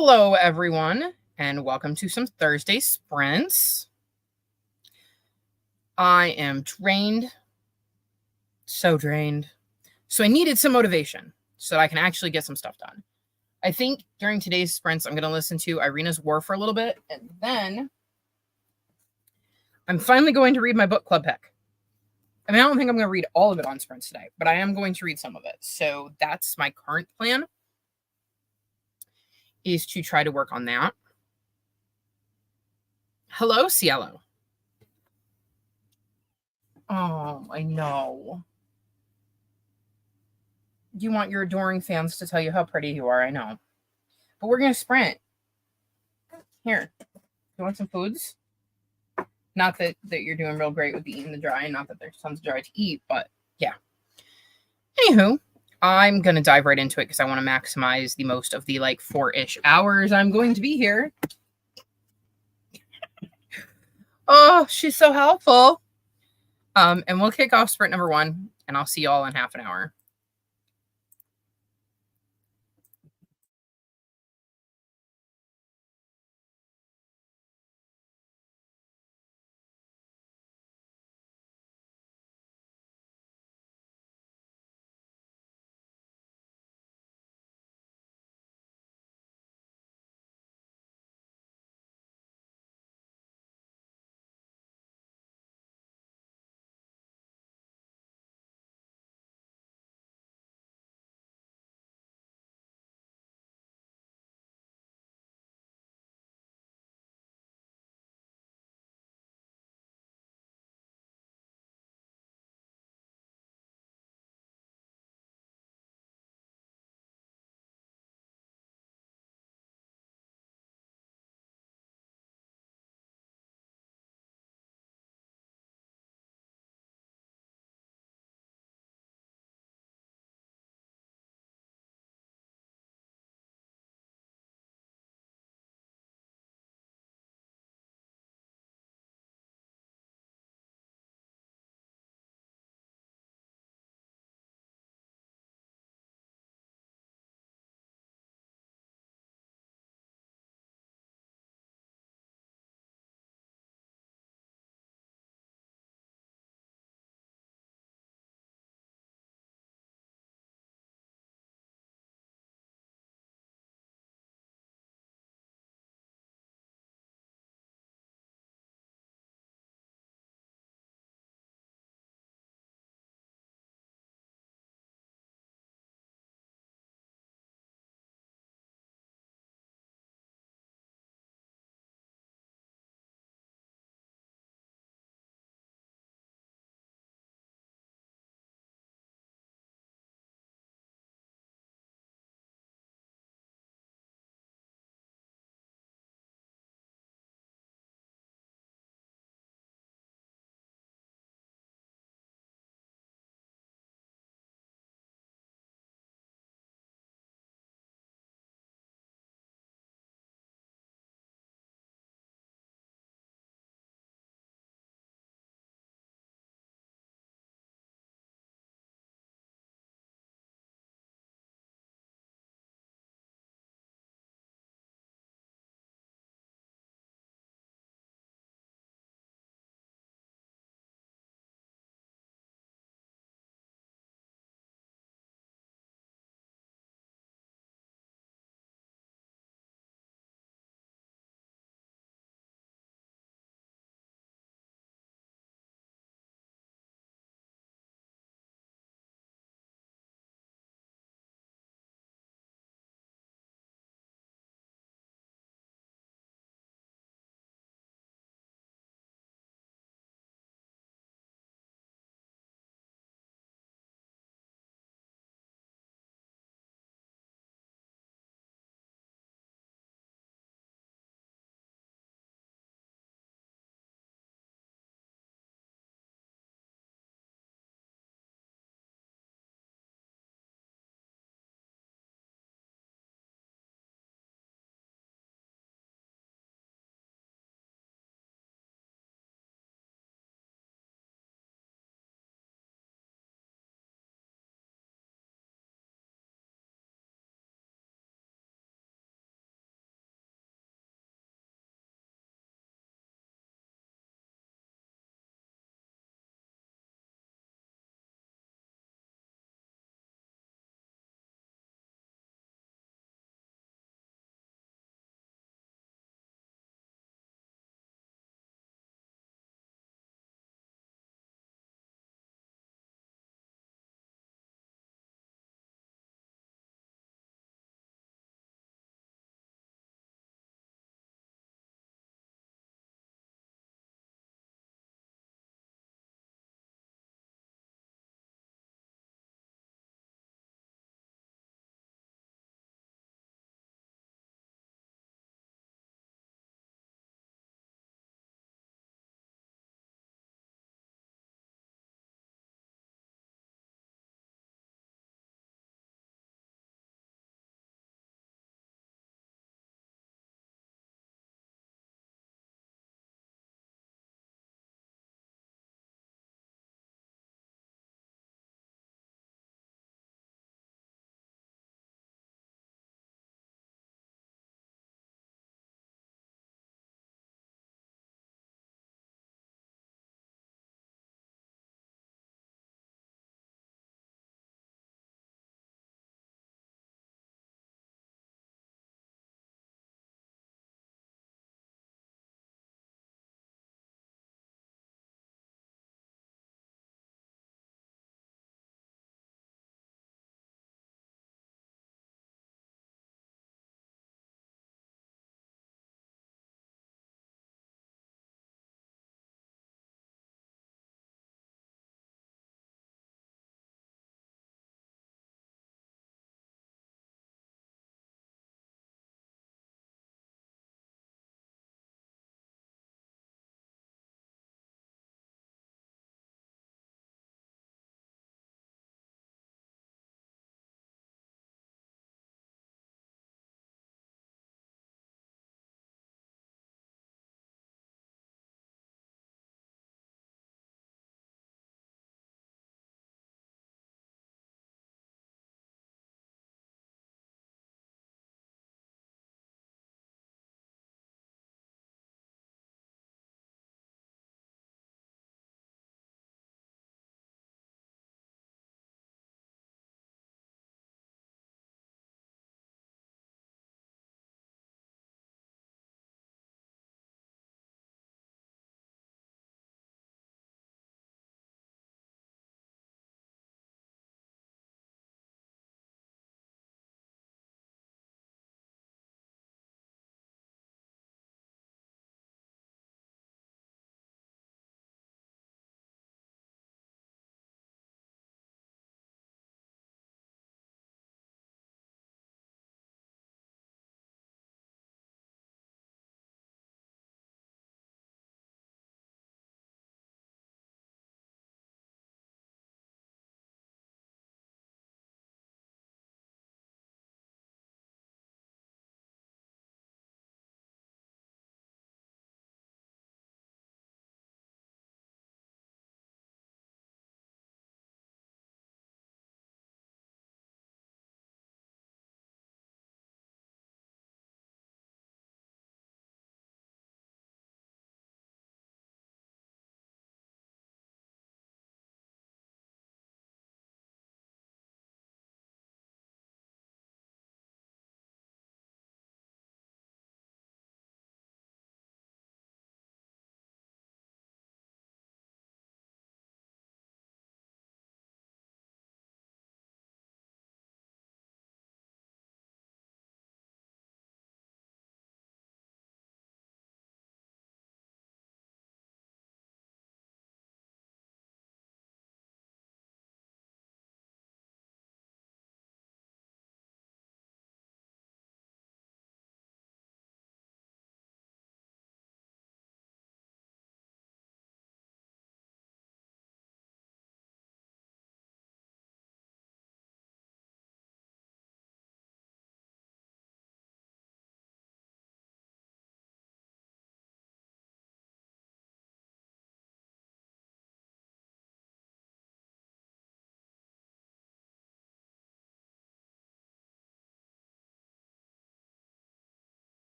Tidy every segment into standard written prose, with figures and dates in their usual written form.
Hello, everyone, and welcome to some Thursday sprints. I am drained, so drained. So I needed some motivation so that I can actually get some stuff done. I think during today's sprints, I'm going to listen to Irina's War for a little bit, and then I'm finally going to read my book club pick. I mean, I don't think I'm going to read all of it on sprints today, but I am going to read some of it. So that's my current plan, is to try to work on that. Hello, Cielo. Oh, I know. You want your adoring fans to tell you how pretty you are, I know. But we're going to sprint. Here. You want some foods? Not that you're doing real great with eating the dry, not that there's tons of dry to eat, but yeah. Anywho, I'm going to dive right into it because I want to maximize the most of the 4-ish hours I'm going to be here. Oh, she's so helpful. And we'll kick off sprint number 1, and I'll see y'all in half an hour.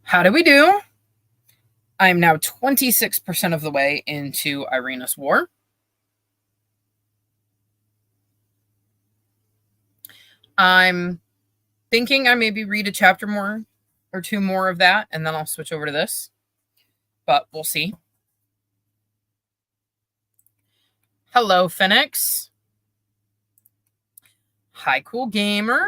How do we do? I am now 26% of the way into Irina's War. I'm thinking I maybe read a chapter more or two more of that, and then I'll switch over to this. But we'll see. Hello, Phoenix. Hi, Cool Gamer.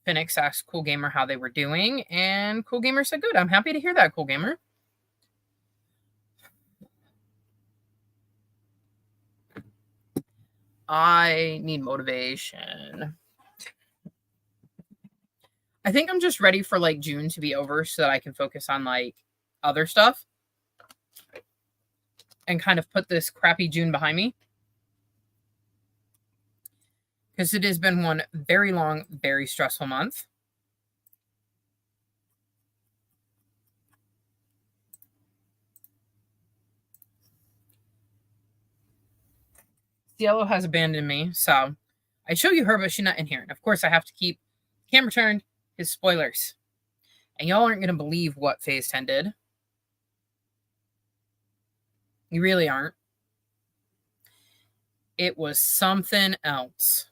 Phoenix asked Cool Gamer how they were doing, and Cool Gamer said good. I'm happy to hear that, Cool Gamer. I need motivation. I think I'm just ready for like June to be over so that I can focus on like other stuff and kind of put this crappy June behind me. Because it has been one very long, very stressful month. Cielo has abandoned me, so I show you her, but she's not in here. And of course, I have to keep camera turned. His spoilers. And y'all aren't going to believe what Phase 10 did. You really aren't. It was something else.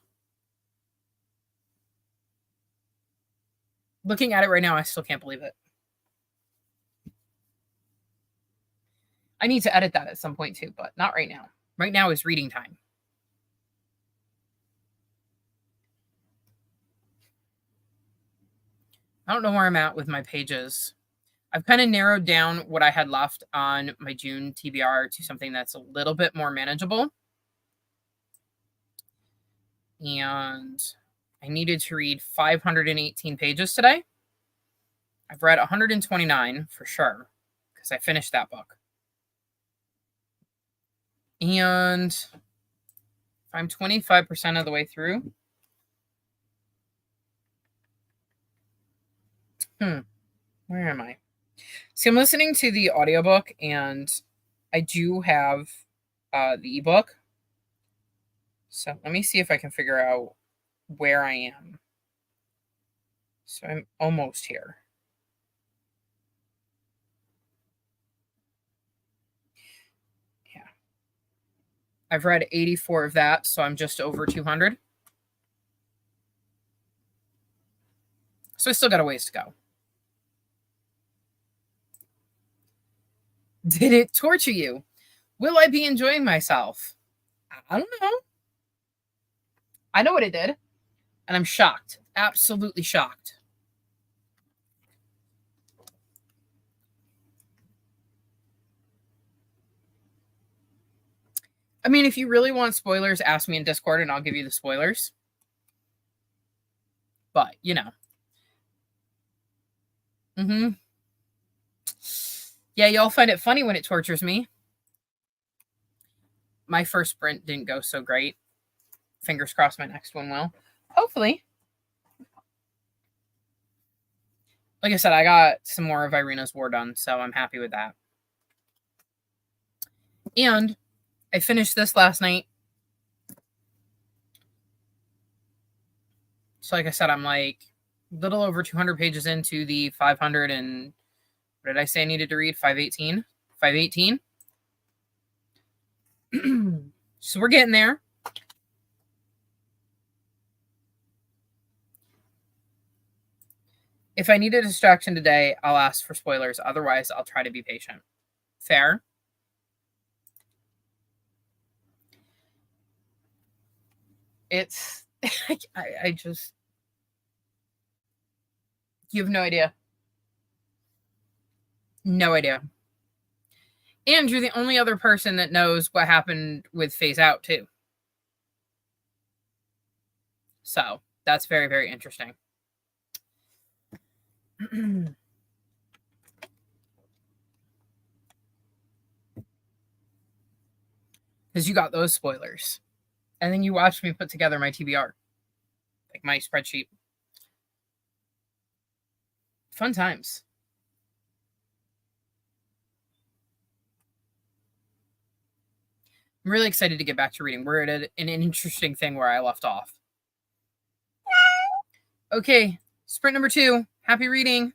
Looking at it right now, I still can't believe it. I need to edit that at some point too, but not right now. Right now is reading time. I don't know where I'm at with my pages. I've kind of narrowed down what I had left on my June TBR to something that's a little bit more manageable. And I needed to read 518 pages today. I've read 129 for sure because I finished that book. And I'm 25% of the way through. Where am I? See, I'm listening to the audiobook, and I do have the ebook. So let me see if I can figure out where I am. So I'm almost here. Yeah. I've read 84 of that, so I'm just over 200. So I still got a ways to go. Did it torture you? Will I be enjoying myself? I don't know. I know what it did. And I'm shocked. Absolutely shocked. I mean, if you really want spoilers, ask me in Discord and I'll give you the spoilers. But, you know. Yeah, y'all find it funny when it tortures me. My first sprint didn't go so great. Fingers crossed my next one will. Hopefully. Like I said, I got some more of Irina's War done, so I'm happy with that. And I finished this last night. So like I said, I'm like a little over 200 pages into the 500 and what did I say I needed to read? 518? 518? So we're getting there. If I need a distraction today, I'll ask for spoilers. Otherwise, I'll try to be patient. Fair? It's... I just... You have no idea. No idea. And you're the only other person that knows what happened with Phase Out, too. So, that's very, very interesting. Because you got those spoilers. And then you watched me put together my TBR. Like my spreadsheet. Fun times. I'm really excited to get back to reading. We're at an interesting thing where I left off. Okay, sprint number 2. Happy reading.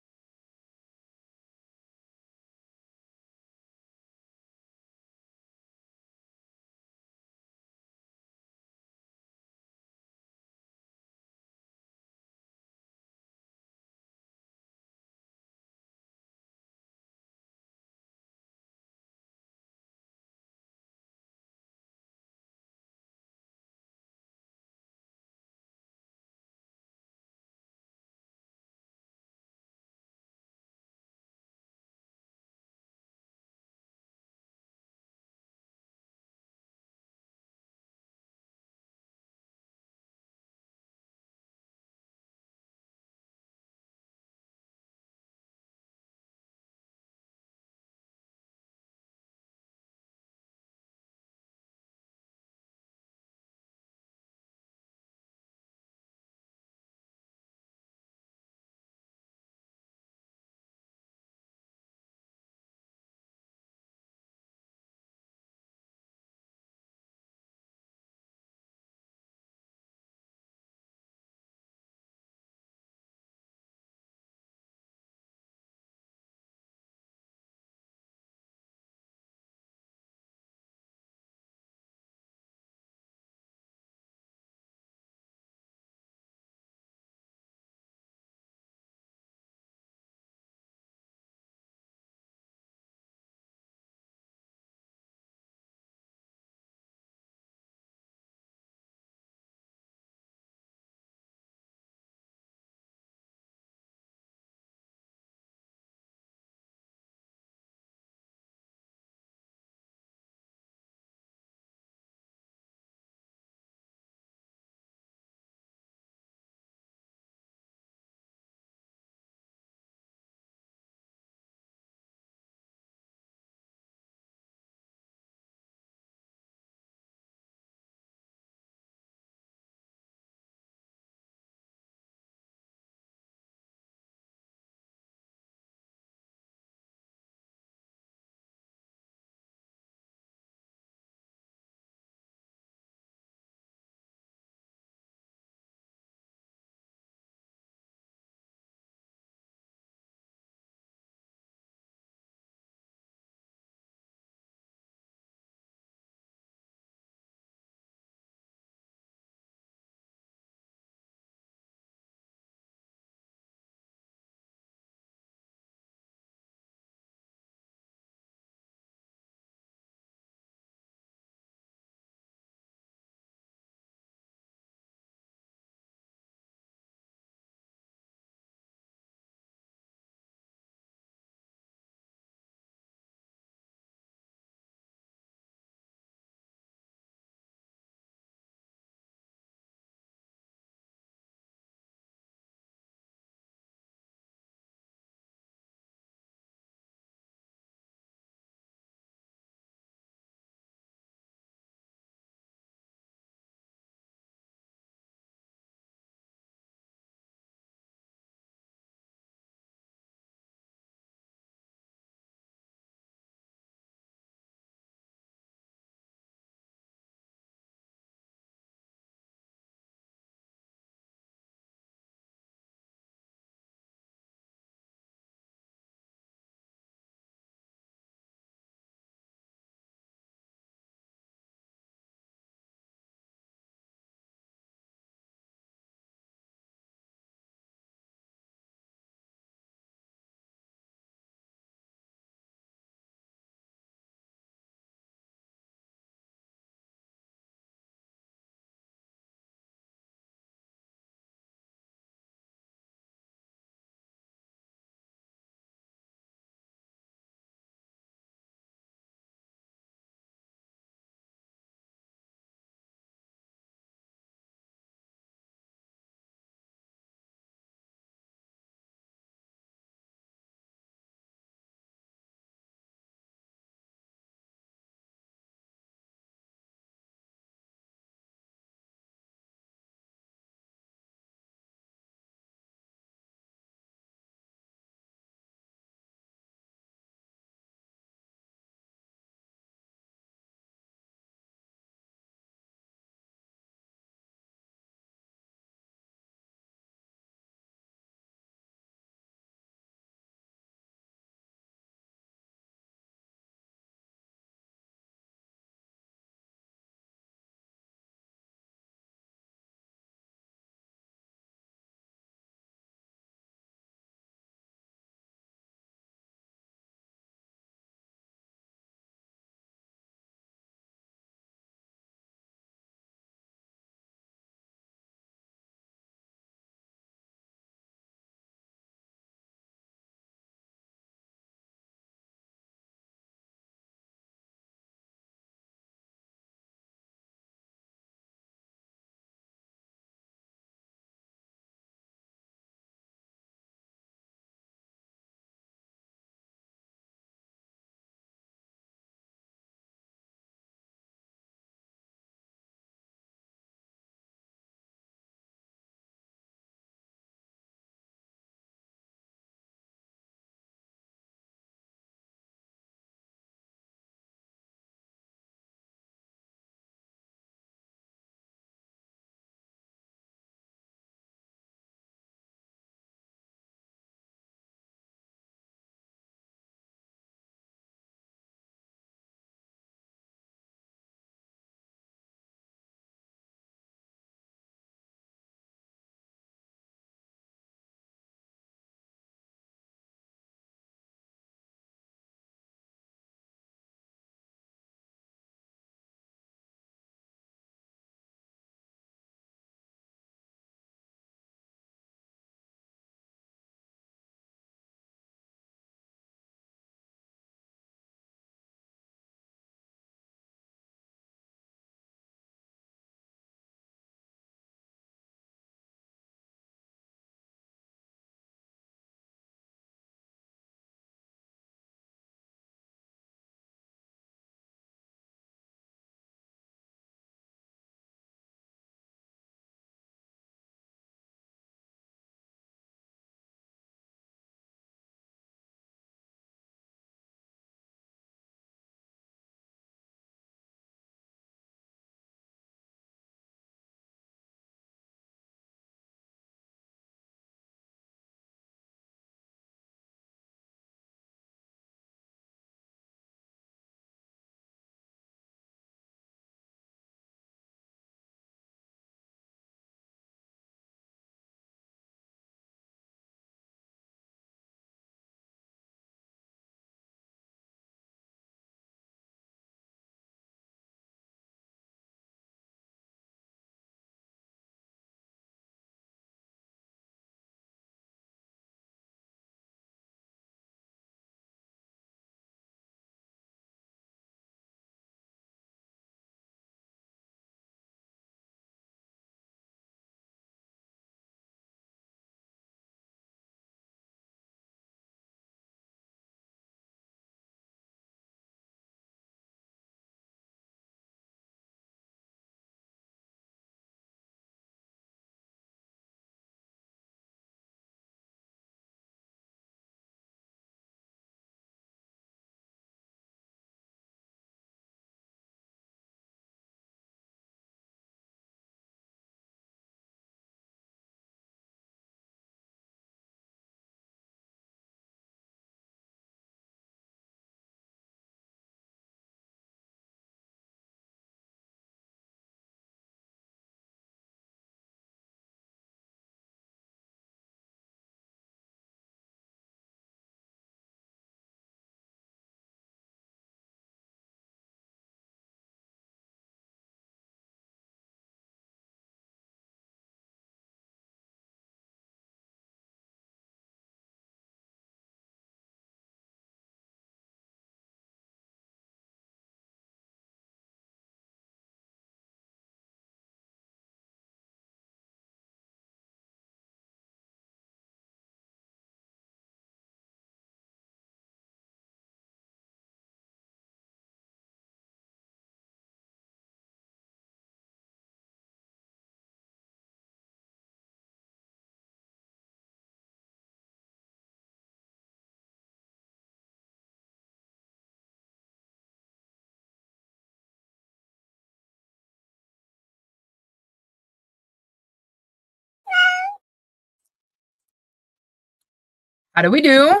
How do we do?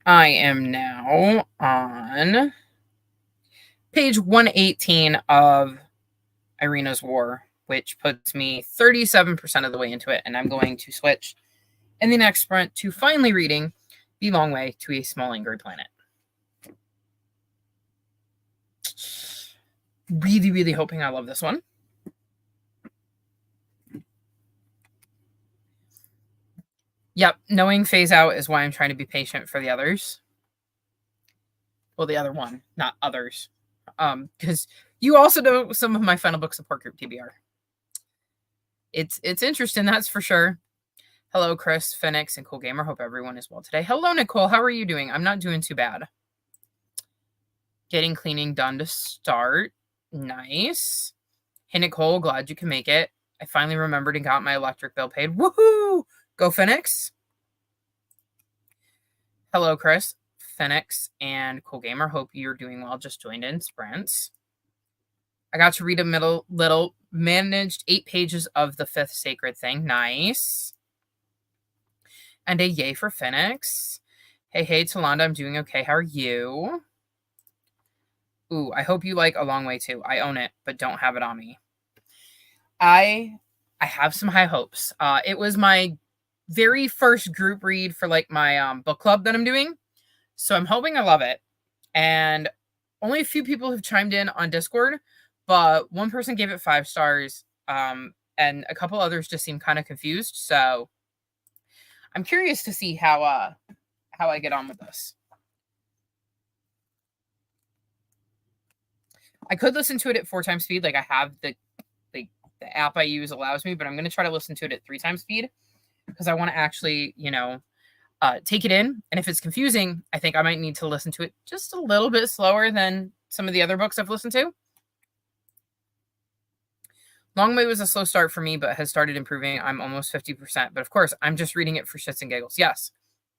I am now on page 118 of Irina's War, which puts me 37% of the way into it, and I'm going to switch in the next sprint to finally reading The Long Way to a Small Angry Planet. Really, really hoping I love this one. Yep, knowing phase out is why I'm trying to be patient for the others. Well, the other one, not others. Because you also know some of my final book support group TBR. It's interesting, that's for sure. Hello, Chris, Phoenix, and Cool Gamer. Hope everyone is well today. Hello, Nicole. How are you doing? I'm not doing too bad. Getting cleaning done to start. Nice. Hey, Nicole, glad you can make it. I finally remembered and got my electric bill paid. Woohoo! Go, Phoenix. Hello, Chris, Phoenix, and Cool Gamer. Hope you're doing well. Just joined in sprints. I got to read a little managed 8 pages of The Fifth Sacred Thing. Nice. And a yay for Phoenix. Hey, Talanda, I'm doing okay. How are you? Ooh, I hope you like A Long Way too. I own it, but don't have it on me. I have some high hopes. It was my very first group read for like my book club that I'm doing. So I'm hoping I love it. And only a few people have chimed in on Discord, but one person gave it 5 stars. And a couple others just seem kind of confused. So I'm curious to see how I get on with this. I could listen to it at 4 times speed, like I have the app I use allows me, but I'm going to try to listen to it at 3 times speed because I want to actually, take it in. And if it's confusing, I think I might need to listen to it just a little bit slower than some of the other books I've listened to. Long Way was a slow start for me, but has started improving. I'm almost 50%. But of course, I'm just reading it for shits and giggles. Yes,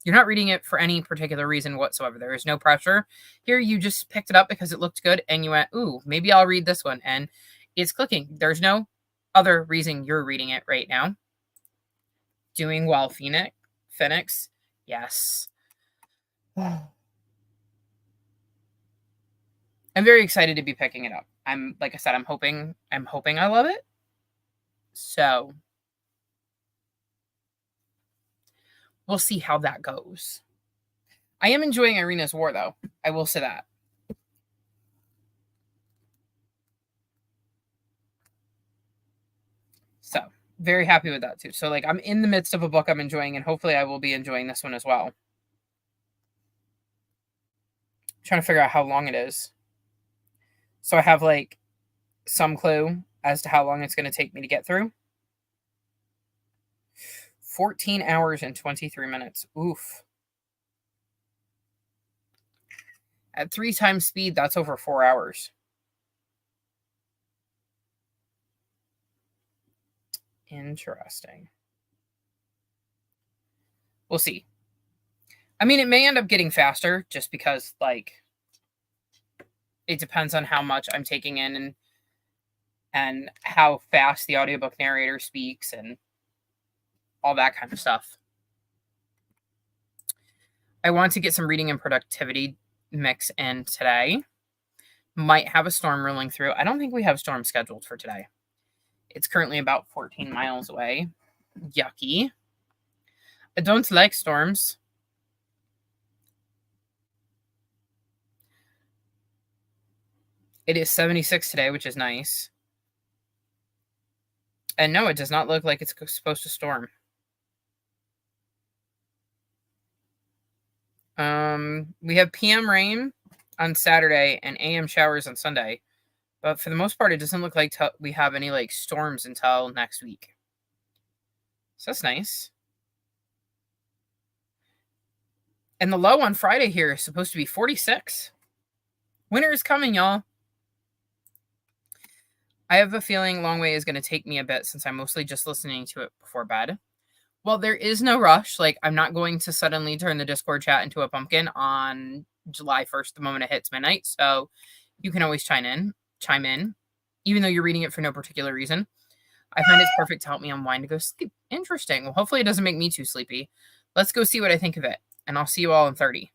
you're not reading it for any particular reason whatsoever. There is no pressure. Here, you just picked it up because it looked good, and you went, ooh, maybe I'll read this one. And it's clicking. There's no other reason you're reading it right now. Doing well, Phoenix. Yes. I'm very excited to be picking it up. Like I said, I'm hoping I love it. So we'll see how that goes. I am enjoying Irina's War, though. I will say that. So very happy with that too. So like I'm in the midst of a book I'm enjoying, and hopefully I will be enjoying this one as well. I'm trying to figure out how long it is. So I have like some clue as to how long it's going to take me to get through. 14 hours and 23 minutes. Oof. At 3 times speed, that's over 4 hours. Interesting. We'll see. I mean, it may end up getting faster just because, like, it depends on how much I'm taking in and how fast the audiobook narrator speaks and all that kind of stuff. I want to get some reading and productivity mix in today. Might have a storm rolling through. I don't think we have storm scheduled for today. It's currently about 14 miles away. Yucky. I don't like storms. It is 76 today, which is nice. And no, it does not look like it's supposed to storm. We have PM rain on Saturday and AM showers on Sunday. But for the most part, it doesn't look like we have any like storms until next week. So that's nice. And the low on Friday here is supposed to be 46. Winter is coming, y'all. I have a feeling Long Way is going to take me a bit since I'm mostly just listening to it before bed. Well, there is no rush. Like, I'm not going to suddenly turn the Discord chat into a pumpkin on July 1st, the moment it hits midnight. So you can always chime in, even though you're reading it for no particular reason. I find it's perfect to help me unwind to go sleep. Interesting. Well, hopefully it doesn't make me too sleepy. Let's go see what I think of it, and I'll see you all in 30.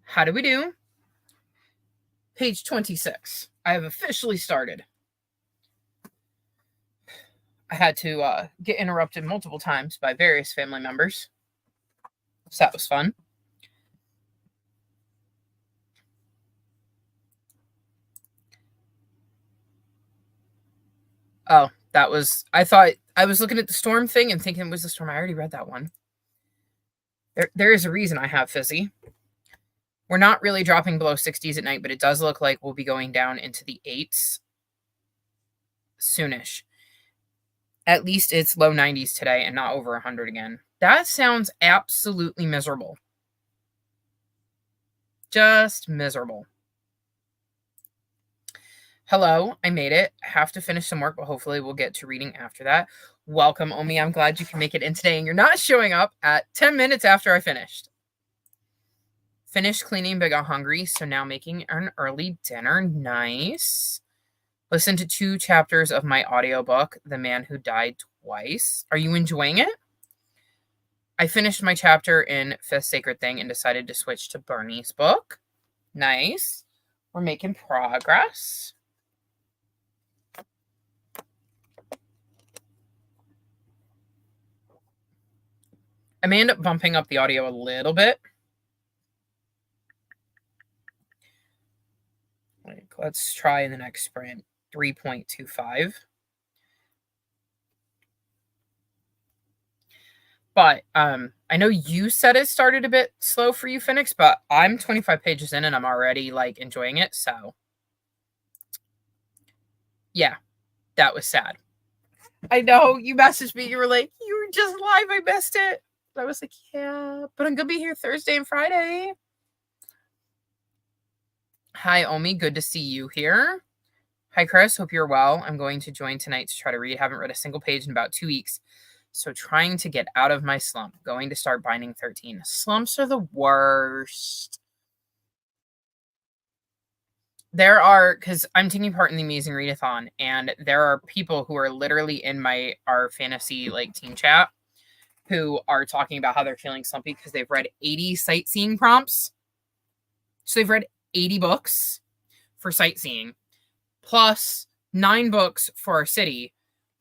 How do we do? Page 26. I have officially started. I had to get interrupted multiple times by various family members. So that was fun. Oh, that was, I thought, I was looking at the storm thing and thinking it was the storm. I already read that one. There is a reason I have fizzy. We're not really dropping below 60s at night, but it does look like we'll be going down into the 8s soonish. At least it's low 90s today and not over 100 again. That sounds absolutely miserable. Just miserable. Hello, I made it. I have to finish some work, but hopefully we'll get to reading after that. Welcome, Omi. I'm glad you can make it in today and you're not showing up at 10 minutes after I finished. Finished cleaning, but got hungry, so now making an early dinner. Nice. Listen to 2 chapters of my audiobook, The Man Who Died Twice. Are you enjoying it? I finished my chapter in Fifth Sacred Thing and decided to switch to Bernie's book. Nice. We're making progress. I may end up bumping up the audio a little bit. Let's try in the next sprint 3.25. But I know you said it started a bit slow for you, Phoenix, but I'm 25 pages in and I'm already like enjoying it. So yeah, that was sad. I know you messaged me. You were like, you were just live. I missed it. I was like, yeah, but I'm going to be here Thursday and Friday. Hi, Omi. Good to see you here. Hi, Chris. Hope you're well. I'm going to join tonight to try to read. Haven't read a single page in about 2 weeks. So trying to get out of my slump. Going to start Binding 13. Slumps are the worst. There are, because I'm taking part in the Amazing Readathon, and there are people who are literally in our fantasy like team chat who are talking about how they're feeling slumpy because they've read 80 sightseeing prompts. So they've read 80 books for sightseeing, plus 9 books for our city,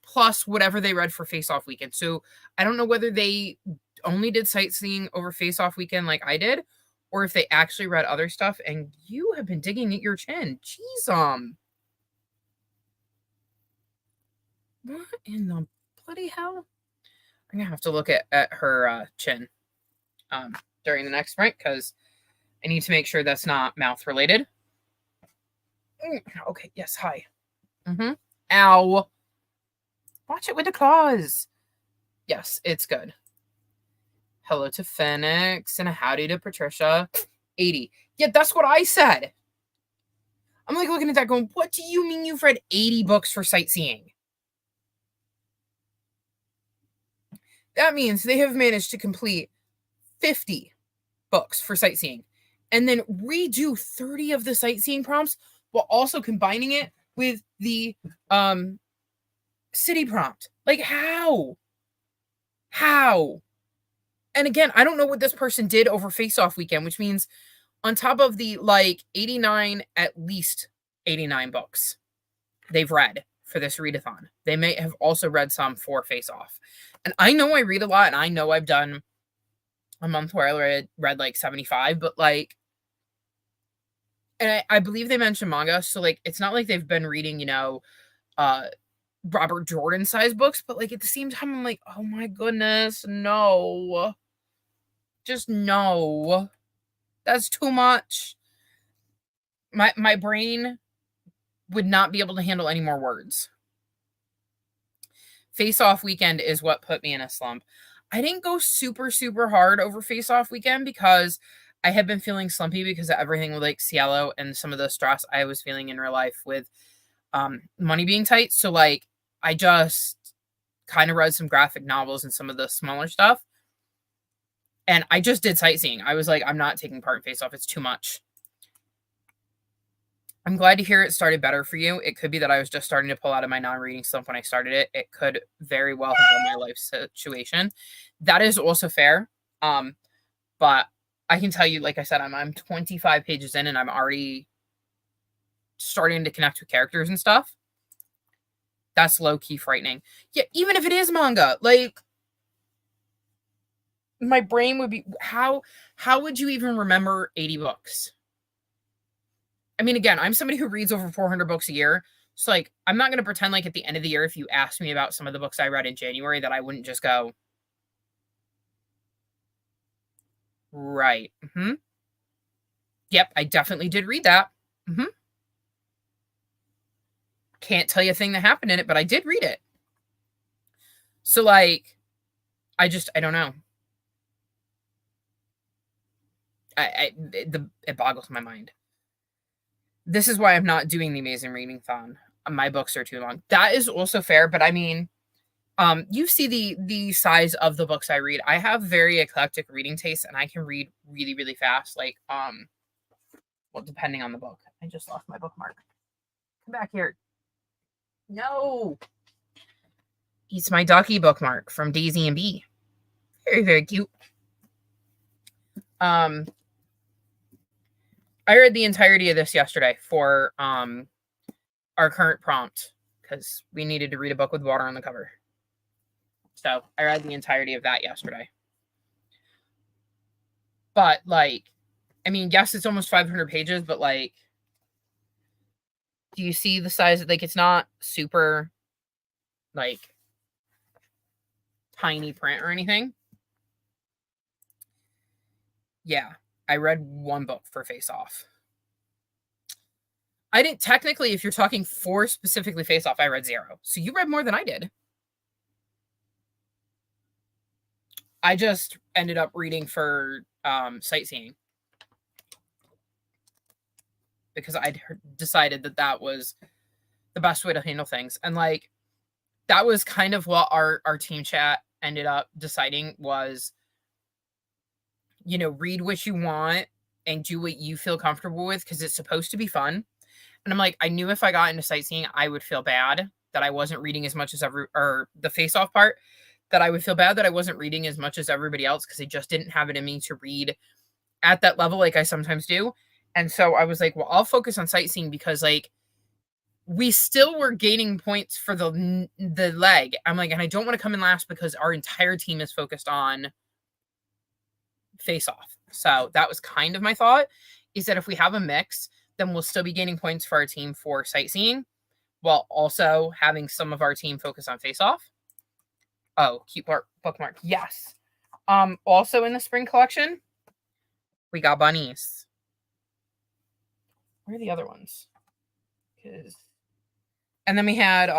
plus whatever they read for Face Off Weekend. So I don't know whether they only did sightseeing over Face Off Weekend like I did, or if they actually read other stuff, and you have been digging at your chin. Jeez, what in the bloody hell? I'm gonna have to look at her chin during the next sprint because I need to make sure that's not mouth related. Okay, yes, hi. Ow. Watch it with the claws. Yes, it's good. Hello to Phoenix and a howdy to Patricia. 80. Yeah, that's what I said. I'm like looking at that going, what do you mean you've read 80 books for sightseeing? That means they have managed to complete 50 books for sightseeing and then redo 30 of the sightseeing prompts while also combining it with the city prompt. Like, how? And again, I don't know what this person did over Face Off Weekend, which means on top of the like 89, at least 89 books they've read for this readathon, they may have also read some for Face Off. And I know I read a lot, and I know I've done a month where I read like 75, but like, and I believe they mentioned manga, so like it's not like they've been reading, Robert Jordan size books, but like at the same time I'm like, oh my goodness, no. Just no. That's too much. My brain would not be able to handle any more words. Face Off Weekend is what put me in a slump. I didn't go super, super hard over Face Off Weekend because I had been feeling slumpy because of everything with like Cielo and some of the stress I was feeling in real life with money being tight. So like I just kind of read some graphic novels and some of the smaller stuff. And I just did sightseeing. I was like, I'm not taking part in Face Off. It's too much. I'm glad to hear it started better for you. It could be that I was just starting to pull out of my non-reading slump when I started it. It could very well have been my life situation. That is also fair. But I can tell you, like I said, I'm 25 pages in and I'm already starting to connect with characters and stuff. That's low-key frightening. Yeah, even if it is manga, like, my brain would be, how would you even remember 80 books? I mean, again, I'm somebody who reads over 400 books a year. So, like, I'm not going to pretend like at the end of the year, if you asked me about some of the books I read in January, that I wouldn't just go, right. Yep, I definitely did read that. Can't tell you a thing that happened in it, but I did read it. So, like, I don't know. It boggles my mind. This is why I'm not doing the Amazing Reading Thon. My books are too long. That is also fair, but I mean, you see the size of the books I read. I have very eclectic reading tastes, and I can read really, really fast. Like, well, depending on the book. I just lost my bookmark. Come back here. No. It's my Ducky bookmark from Daisy and Bee. Very, very cute. I read the entirety of this yesterday for our current prompt because we needed to read a book with water on the cover. So I read the entirety of that yesterday. But, like, I mean, yes, it's almost 500 pages, but, like, do you see the size? Like, it's not super, like, tiny print or anything. Yeah, I read one book for Face Off. I didn't technically, if you're talking for specifically Face Off, I read 0. So you read more than I did. I just ended up reading for Sightseeing because I'd decided that was the best way to handle things. And, like, that was kind of what our team chat ended up deciding was, you know, read what you want and do what you feel comfortable with because it's supposed to be fun. And I'm like, I knew if I got into Sightseeing, I would feel bad that I wasn't reading as much as or the Face Off part, that I would feel bad that I wasn't reading as much as everybody else because I just didn't have it in me to read at that level like I sometimes do. And so I was like, well, I'll focus on Sightseeing because, like, we still were gaining points for the leg. I'm like, and I don't want to come in last because our entire team is focused on Face Off. So that was kind of my thought, is that if we have a mix, then we'll still be gaining points for our team for Sightseeing while also having some of our team focus on Face Off. Oh, cute bookmark. Yes. Also in the spring collection, we got bunnies. Where are the other ones? And then we had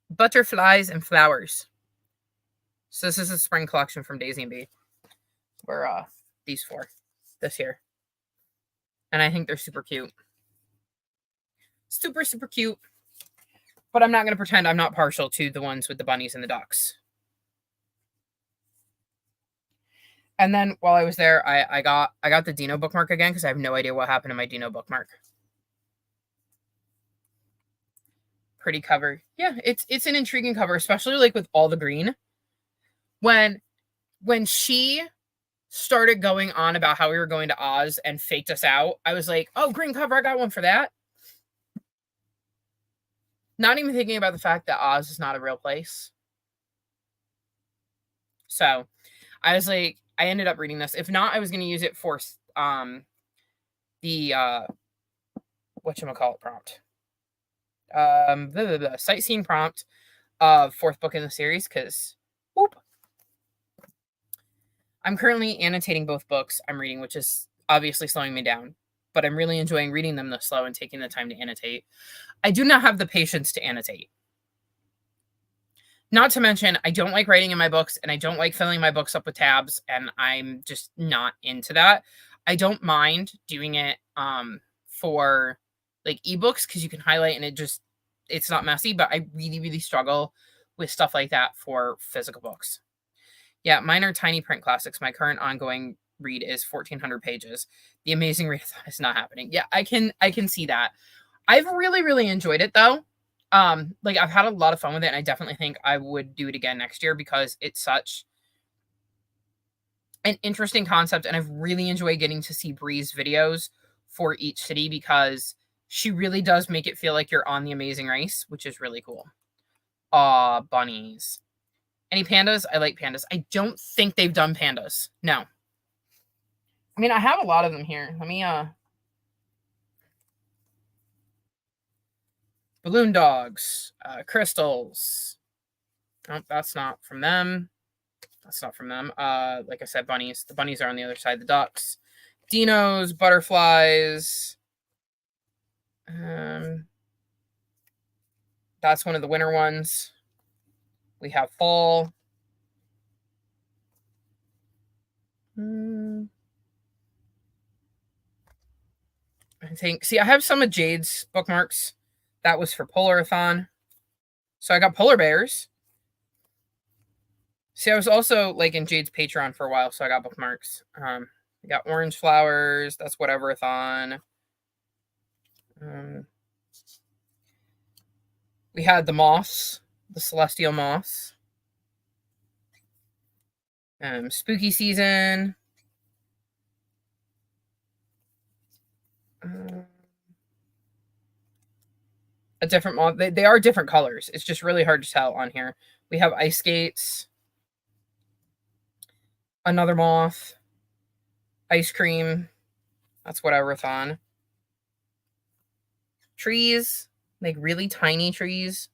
butterflies and flowers. So this is a spring collection from Daisy and Bee. Where these 4 this year. And I think they're super cute. Super, super cute. But I'm not going to pretend I'm not partial to the ones with the bunnies and the ducks. And then while I was there, I got the Dino bookmark again because I have no idea what happened to my Dino bookmark. Pretty cover. Yeah, it's an intriguing cover, especially, like, with all the green. When she started going on about how we were going to Oz and faked us out, I was like, oh, green cover, I got one for that. Not even thinking about the fact that Oz is not a real place. So I was like, I ended up reading this. If not, I was going to use it for the whatchamacallit prompt. The Sightseeing prompt of 4th book in the series, because whoop. I'm currently annotating both books I'm reading, which is obviously slowing me down, but I'm really enjoying reading them this slow and taking the time to annotate. I do not have the patience to annotate. Not to mention, I don't like writing in my books, and I don't like filling my books up with tabs, and I'm just not into that. I don't mind doing it for, like, ebooks because you can highlight and it's not messy, but I really, really struggle with stuff like that for physical books. Yeah, mine are tiny print classics. My current ongoing read is 1,400 pages. The Amazing Readathon is not happening. Yeah, I can see that. I've really, really enjoyed it, though. Like, I've had a lot of fun with it, and I definitely think I would do it again next year because it's such an interesting concept, and I've really enjoyed getting to see Bree's videos for each city because she really does make it feel like you're on The Amazing Race, which is really cool. Aw, bunnies. Any pandas? I like pandas. I don't think they've done pandas. No. I mean, I have a lot of them here. Let me, balloon dogs, crystals. Oh, that's not from them. That's not from them. Like I said, bunnies. The bunnies are on the other side. The ducks. Dinos, butterflies. That's one of the winter ones. We have fall. I think. See, I have some of Jade's bookmarks. That was for Polarathon. So I got polar bears. See, I was also like in Jade's Patreon for a while, so I got bookmarks. I got orange flowers. That's whatever-a-thon. We had the moths, the celestial moths. Spooky season. A different moth. They are different colors. It's just really hard to tell on here. We have ice skates. Another moth. Ice cream. That's whatever-a-thon. Trees. Like really tiny trees.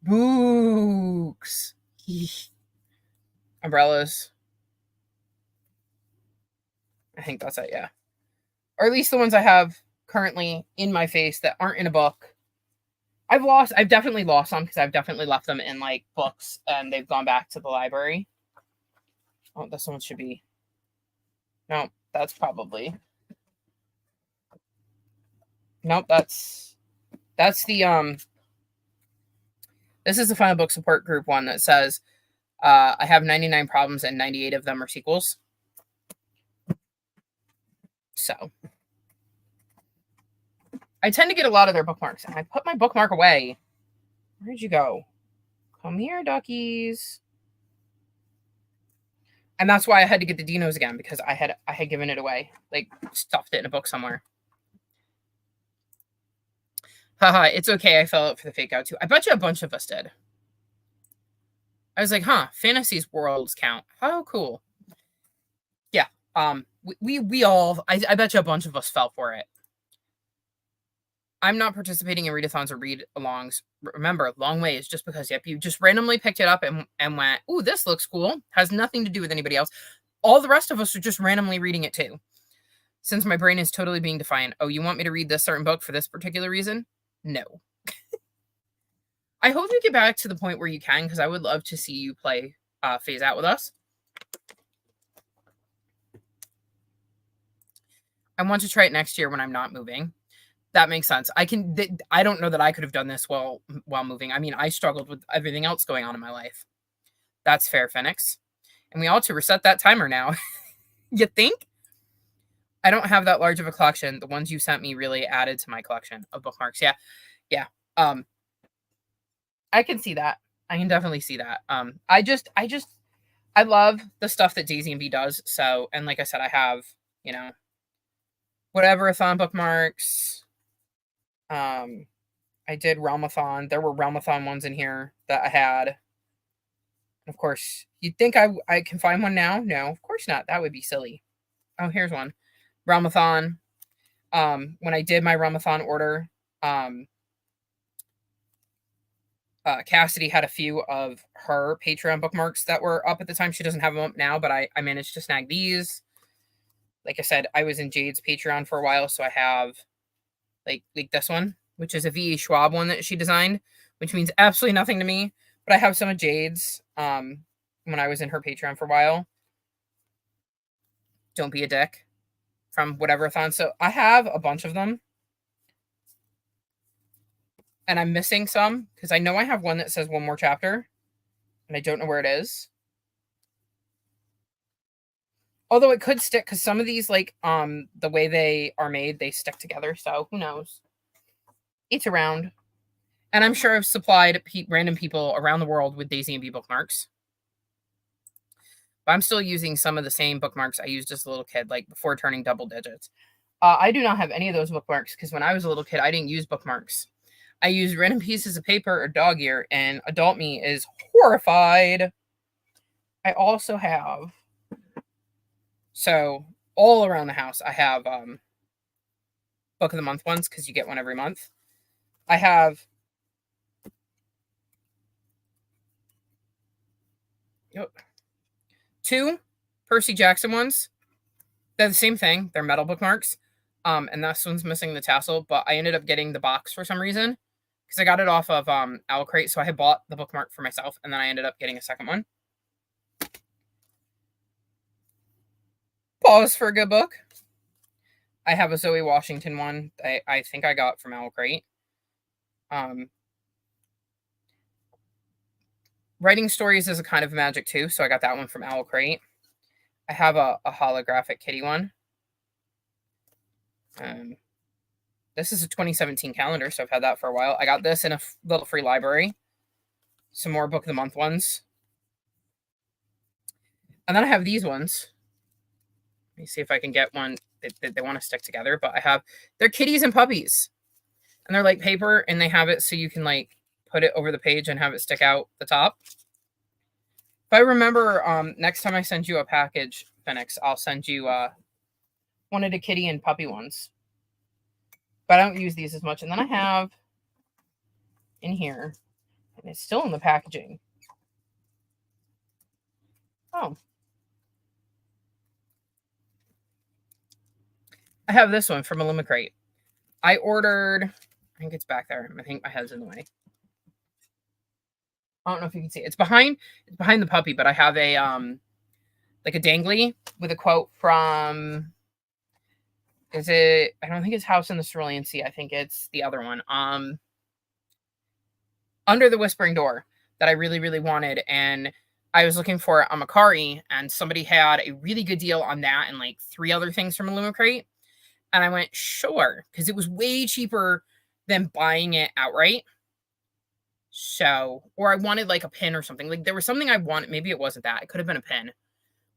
Books. Umbrellas. I think that's it, yeah. Or at least the ones I have currently in my face that aren't in a book. I've definitely lost some because I've definitely left them in like books and they've gone back to the library. Oh, this one should be. No, that's probably. Nope, that's the this is the Final Book Support Group one that says I have 99 problems and 98 of them are sequels. So I tend to get a lot of their bookmarks, and I put my bookmark away. Where'd you go? Come here, duckies. And that's why I had to get the Dinos again, because I had given it away, like stuffed it in a book somewhere. Haha, it's okay. I fell out for the fake out too. I bet you a bunch of us did. I was like, huh, Fantasy's worlds count. How cool. Yeah. We all, I bet you a bunch of us fell for it. I'm not participating in readathons or read-alongs. Remember, long way is just because, yep, you just randomly picked it up and went, ooh, this looks cool. Has nothing to do with anybody else. All the rest of us are just randomly reading it too. Since my brain is totally being defiant. Oh, you want me to read this certain book for this particular reason? No. I hope you get back to the point where you can, because I would love to see you play Phase Out with us. I want to try it next year when I'm not moving. That makes sense. I don't know that I could have done this while moving. I mean, I struggled with everything else going on in my life. That's fair, Phoenix. And we ought to reset that timer now. You think? I don't have that large of a collection. The ones you sent me really added to my collection of bookmarks. Yeah. Yeah. I can see that. I can definitely see that. I love the stuff that Daisy and B does. So, and like I said, I have, whatever-a-thon bookmarks. I did Realmathon. There were Realmathon ones in here that I had. Of course, you'd think I can find one now. No, of course not. That would be silly. Oh, here's one. Realmathon. When I did my Realmathon order, Cassidy had a few of her Patreon bookmarks that were up at the time. She doesn't have them up now, but I managed to snag these. Like I said, I was in Jade's Patreon for a while, so I have like this one, which is a V.E. Schwab one that she designed, which means absolutely nothing to me. But I have some of Jade's when I was in her Patreon for a while. Don't be a dick from whatever-a-thon. So I have a bunch of them. And I'm missing some because I know I have one that says one more chapter. And I don't know where it is. Although it could stick because some of these, like, the way they are made, they stick together. So who knows? It's around. And I'm sure I've supplied random people around the world with Daisy and Bee bookmarks. But I'm still using some of the same bookmarks I used as a little kid, like before turning double digits. I do not have any of those bookmarks because when I was a little kid, I didn't use bookmarks. I used random pieces of paper or dog ear, and adult me is horrified. I also have, so all around the house, I have book of the month ones because you get one every month. I have two Percy Jackson ones. They're the same thing. They're metal bookmarks. And this one's missing the tassel, but I ended up getting the box for some reason because I got it off of Owl Crate. So I had bought the bookmark for myself, and then I ended up getting a second one. Pause for a good book. I have a Zoe Washington one. I think I got from Owl Crate. Writing stories is a kind of magic too, so I got that one from Owl Crate. I have a holographic kitty one. This is a 2017 calendar, so I've had that for a while. I got this in a little free library. Some more book of the month ones. And then I have these ones. Let me see if I can get one that they want to stick together. But they're kitties and puppies. And they're like paper, and they have it so you can like put it over the page and have it stick out the top. If I remember, next time I send you a package, Phoenix, I'll send you one of the kitty and puppy ones. But I don't use these as much. And then I have in here, and it's still in the packaging. Oh. I have this one from Illumicrate. I ordered, I think it's back there. I think my head's in the way. I don't know if you can see it. It's behind the puppy, but I have a like a dangly with a quote from, I don't think it's House in the Cerulean Sea. I think it's the other one. Under the Whispering Door that I really, really wanted. And I was looking for it on Mercari, and somebody had a really good deal on that and like 3 other things from Illumicrate. And I went, sure, because it was way cheaper than buying it outright. So, or I wanted like a pin or something. Like there was something I wanted. Maybe it wasn't that. It could have been a pin.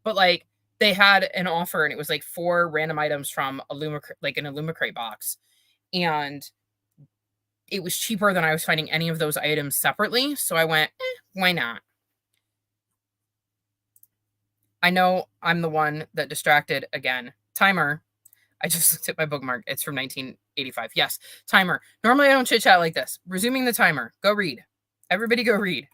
But like they had an offer, and it was like 4 random items from an Illumicrate box. And it was cheaper than I was finding any of those items separately. So I went, why not? I know I'm the one that distracted again. Timer. I just looked at my bookmark. It's from 1985. Yes, timer. Normally I don't chit chat like this. Resuming the timer. Go read. Everybody go read.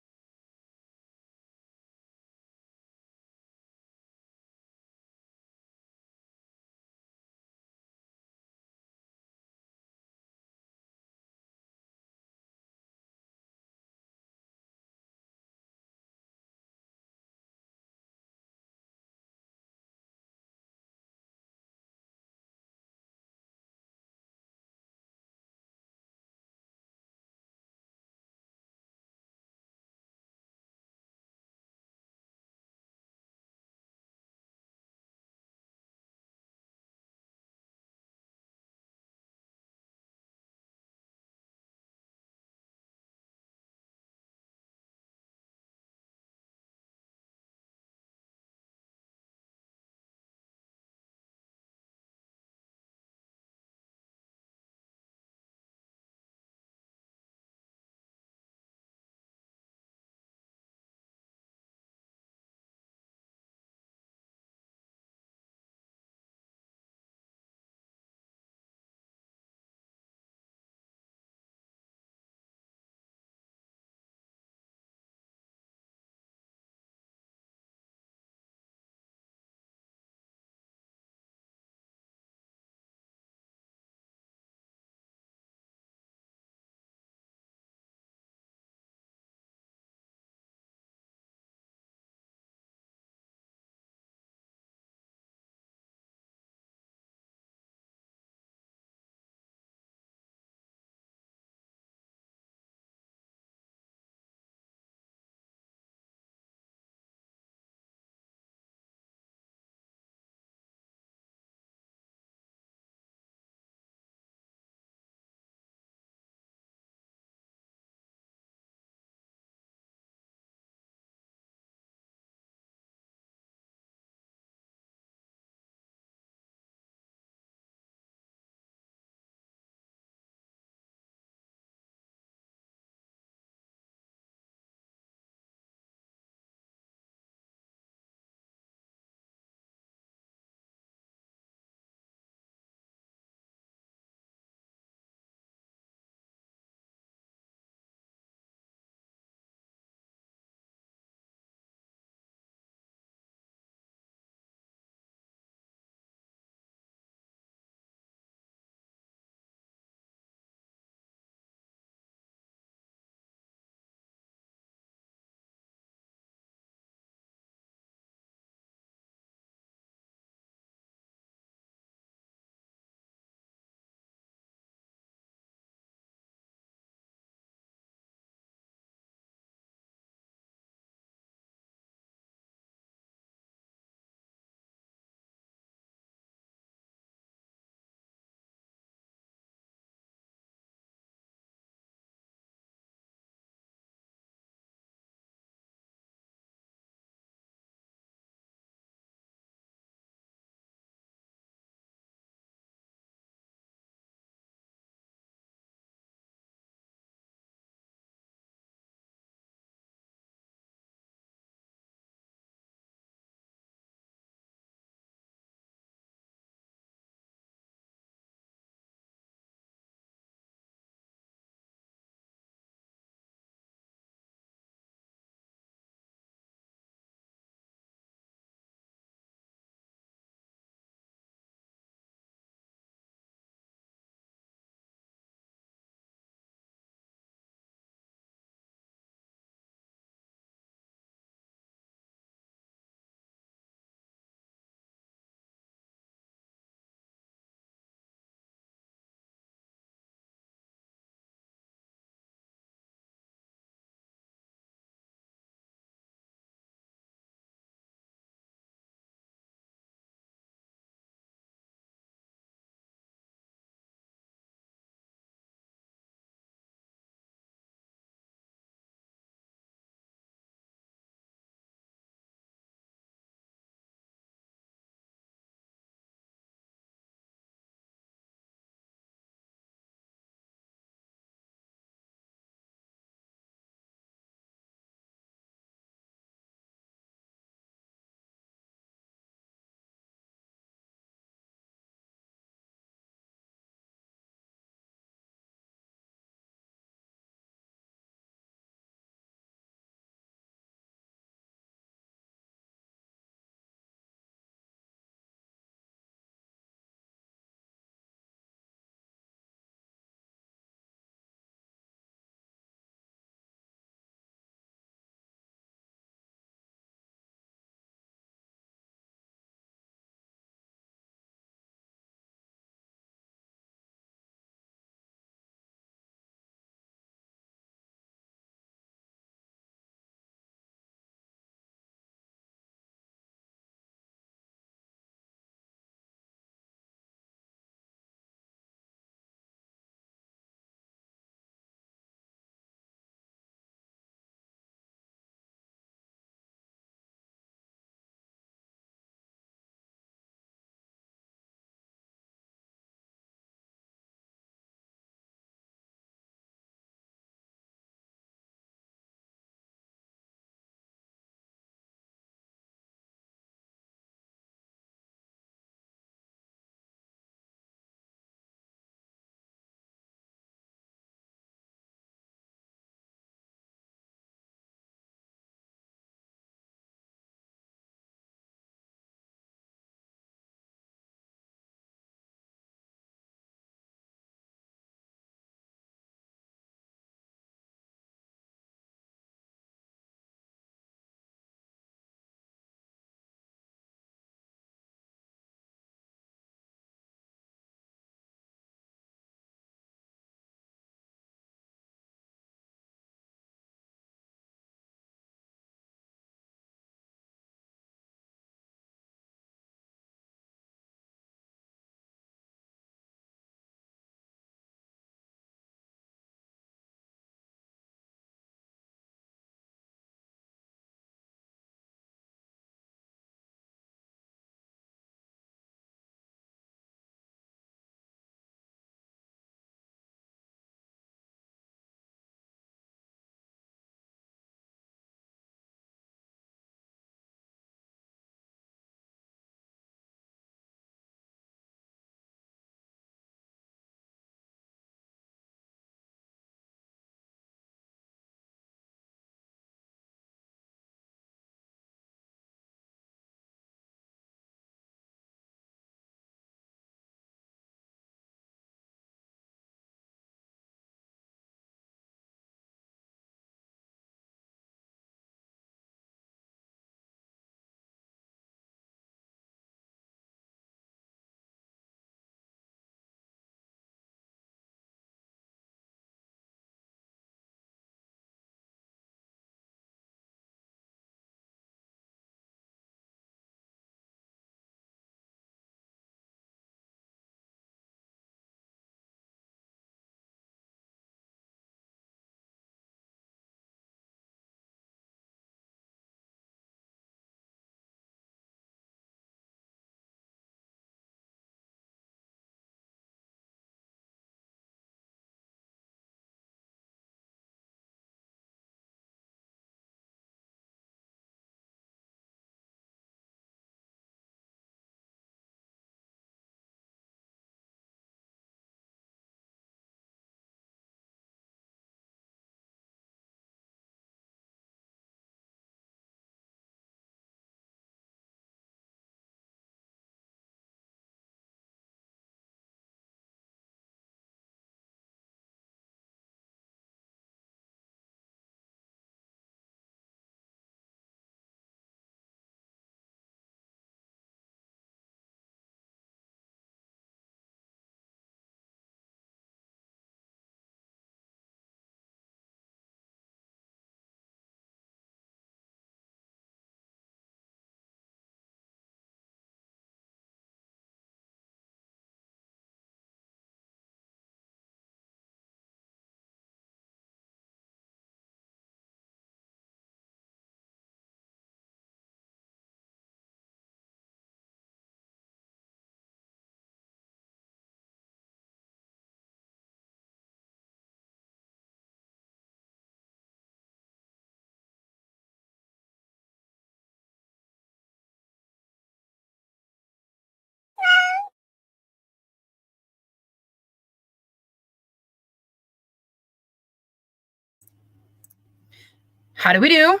How do we do?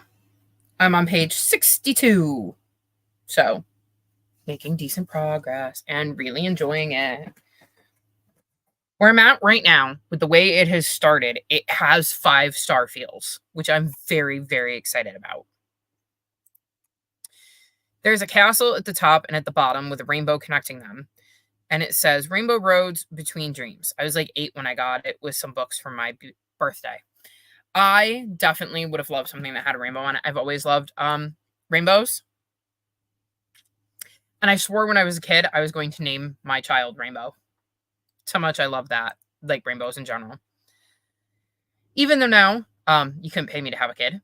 I'm on page 62. So, making decent progress and really enjoying it. Where I'm at right now, with the way it has started, it has 5-star feels, which I'm very, very excited about. There's a castle at the top and at the bottom with a rainbow connecting them. And it says Rainbow Roads Between Dreams. I was like 8 when I got it with some books for my birthday. I definitely would have loved something that had a rainbow on it. I've always loved rainbows. And I swore when I was a kid I was going to name my child Rainbow. That's how much I love that, like rainbows in general. Even though now you couldn't pay me to have a kid.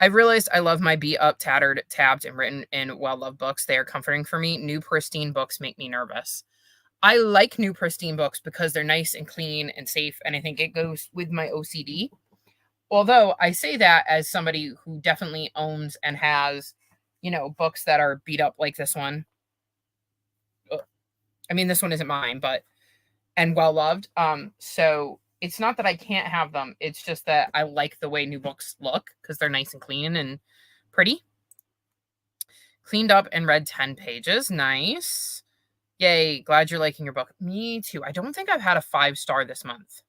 I've realized I love my beat up, tattered, tabbed, and written in well-loved books. They are comforting for me. New pristine books make me nervous. I like new pristine books because they're nice and clean and safe, and I think it goes with my OCD. Although I say that as somebody who definitely owns and has, books that are beat up like this one. I mean, this one isn't mine, and well-loved. So it's not that I can't have them. It's just that I like the way new books look because they're nice and clean and pretty. Cleaned up and read 10 pages. Nice. Yay. Glad you're liking your book. Me too. I don't think I've had a 5-star this month.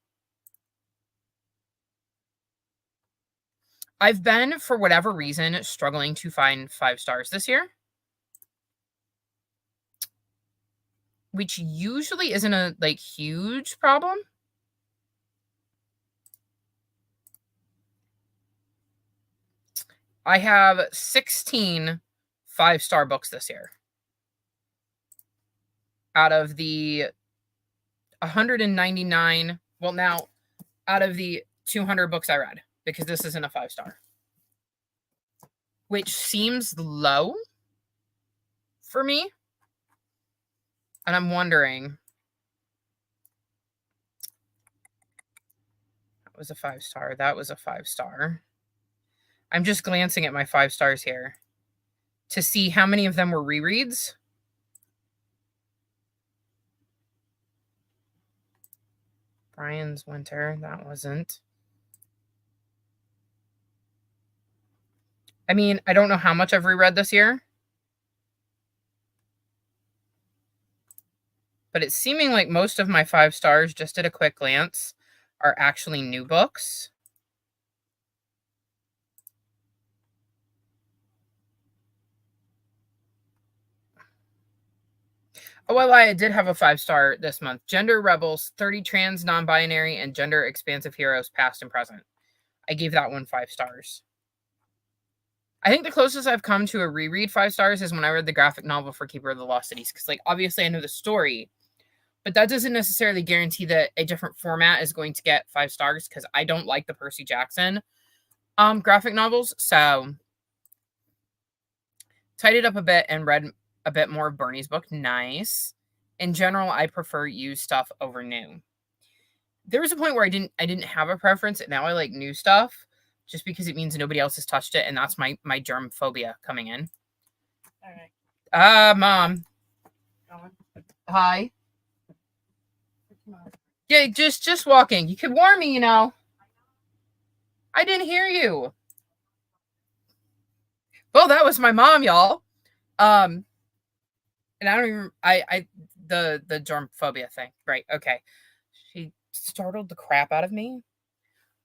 I've been, for whatever reason, struggling to find 5 stars this year. Which usually isn't a huge problem. I have 16 5-star books this year. Out of the 199, well, now out of the 200 books I read, because this isn't a 5-star, which seems low for me. And I'm wondering, that was a 5-star. That was a 5-star. I'm just glancing at my 5 stars here to see how many of them were rereads. Brian's Winter, that wasn't. I mean, I don't know how much I've reread this year. But it's seeming like most of my 5 stars, just at a quick glance, are actually new books. Oh, well, I did have a 5-star this month. Gender Rebels, 30 Trans, Non-Binary, and Gender Expansive Heroes, Past and Present. I gave that one 5 stars. I think the closest I've come to a reread 5 stars is when I read the graphic novel for Keeper of the Lost Cities. Because, obviously I know the story. But that doesn't necessarily guarantee that a different format is going to get 5 stars. Because I don't like the Percy Jackson graphic novels. So, tidied up a bit and read a bit more of Bernie's book. Nice. In general, I prefer used stuff over new. There was a point where I didn't have a preference, and now I like new stuff just because it means nobody else has touched it, and that's my germ phobia coming in. All right. Mom. Hi. Yeah, just walking. You could warn me, I didn't hear you. Well, that was my mom, y'all. And I don't even the germ phobia thing. Right, okay. She startled the crap out of me.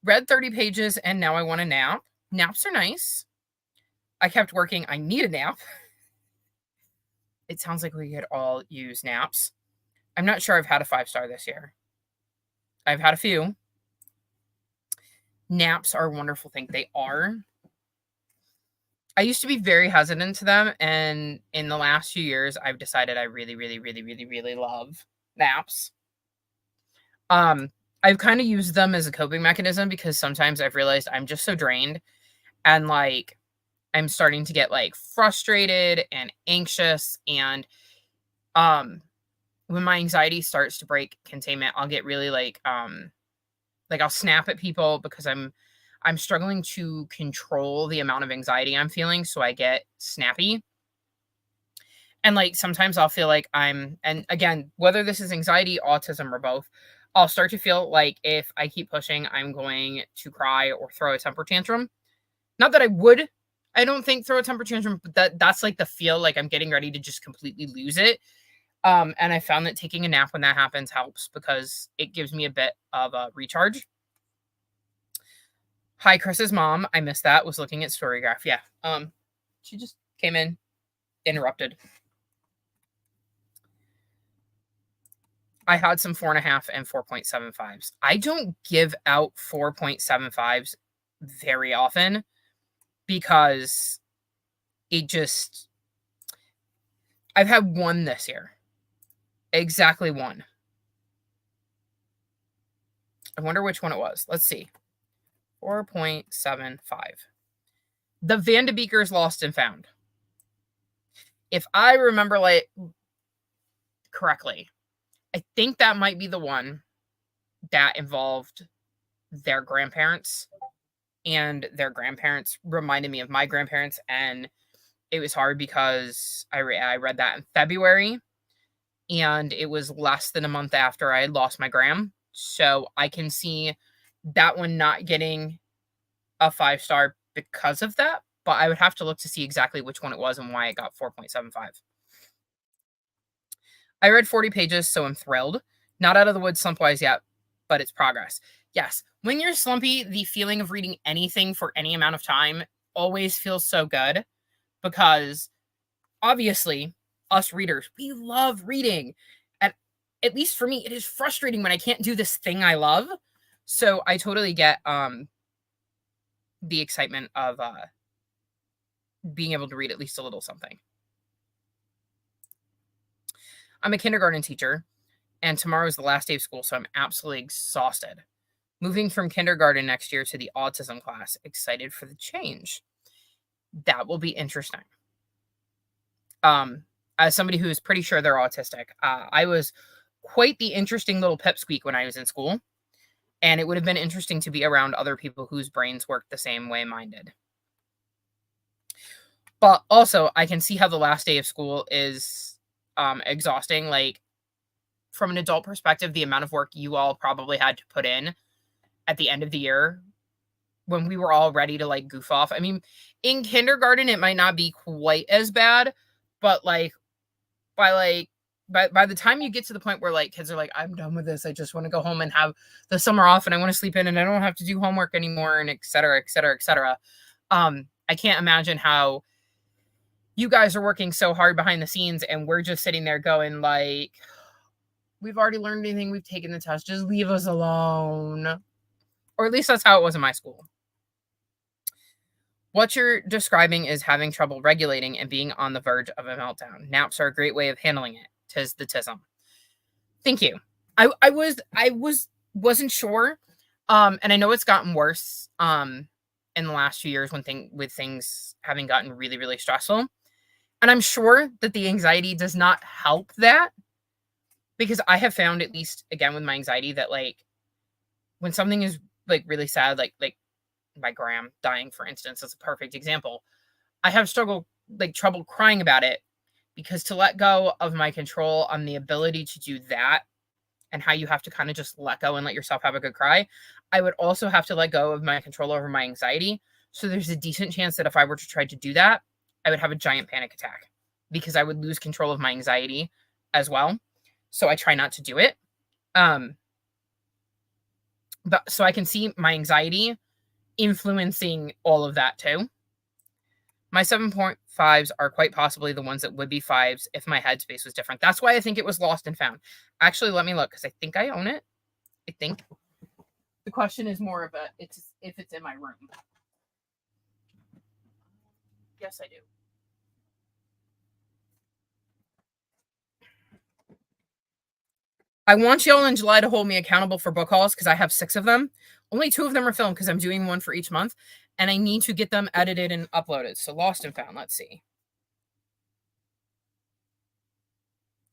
Read 30 pages and now I want a nap. Naps are nice. I kept working. I need a nap. It sounds like we could all use naps. I'm not sure I've had a 5-star this year. I've had a few. Naps are a wonderful thing. They are. I used to be very hesitant to them, and in the last few years, I've decided I really, really, really, really, really love naps. I've kind of used them as a coping mechanism because sometimes I've realized I'm just so drained, and I'm starting to get frustrated and anxious, and when my anxiety starts to break containment, I'll get really I'll snap at people because I'm struggling to control the amount of anxiety I'm feeling, so I get snappy. And sometimes I'll feel like and again, whether this is anxiety, autism, or both, I'll start to feel like if I keep pushing, I'm going to cry or throw a temper tantrum. Not that I don't think throw a temper tantrum, but that's like the feel like I'm getting ready to just completely lose it. And I found that taking a nap when that happens helps because it gives me a bit of a recharge. Hi, Chris's mom. I missed that. Was looking at Storygraph. Yeah. She just came in, interrupted. I had some 4.5 and 4.75s. I don't give out 4.75s very often because I've had one this year. Exactly one. I wonder which one it was. Let's see. 4.75. The Van de Beekers Lost and Found. If I remember correctly, I think that might be the one that involved their grandparents, and their grandparents reminded me of my grandparents, and it was hard because I read that in February, and it was less than a month after I had lost my gram, so I can see that one not getting a 5-star because of that, but I would have to look to see exactly which one it was and why it got 4.75. I read 40 pages, so I'm thrilled. Not out of the woods slump-wise yet, but it's progress. Yes, when you're slumpy, the feeling of reading anything for any amount of time always feels so good because obviously, us readers, we love reading. And at least for me, it is frustrating when I can't do this thing I love. So I totally get the excitement of being able to read at least a little something. I'm a kindergarten teacher, and tomorrow is the last day of school, so I'm absolutely exhausted. Moving from kindergarten next year to the autism class, excited for the change. That will be interesting. As somebody who is pretty sure they're autistic, I was quite the interesting little pipsqueak when I was in school, and it would have been interesting to be around other people whose brains work the same way mine did. But also, I can see how the last day of school is exhausting. Like, from an adult perspective, the amount of work you all probably had to put in at the end of the year when we were all ready to like goof off. I mean, in kindergarten, it might not be quite as bad, but by the time you get to the point where like kids are like, I'm done with this. I just want to go home and have the summer off and I want to sleep in and I don't have to do homework anymore and et cetera, et cetera, et cetera. I can't imagine how you guys are working so hard behind the scenes and we're just sitting there going like, we've already learned anything. We've taken the test. Just leave us alone. Or at least that's how it was in my school. What you're describing is having trouble regulating and being on the verge of a meltdown. Naps are a great way of handling it. 'Tis the tism. Thank you. I wasn't sure. And I know it's gotten worse in the last few years with things having gotten really, really stressful. And I'm sure that the anxiety does not help that. Because I have found, at least again with my anxiety, that like when something is like really sad, like my gram dying, for instance, is a perfect example. I have trouble crying about it because to let go of my control on the ability to do that and how you have to kind of just let go and let yourself have a good cry, I would also have to let go of my control over my anxiety. So there's a decent chance that if I were to try to do that, I would have a giant panic attack because I would lose control of my anxiety as well. So I try not to do it. But so I can see my anxiety influencing all of that too. My 7.5s are quite possibly the ones that would be 5s if my headspace was different. That's why I think it was Lost and Found. Actually, let me look because I think I own it. I think the question is more of if it's in my room. Yes, I do. I want y'all in July to hold me accountable for book hauls because I have 6 of them. Only 2 of them are filmed because I'm doing one for each month. And I need to get them edited and uploaded. So Lost and Found, let's see.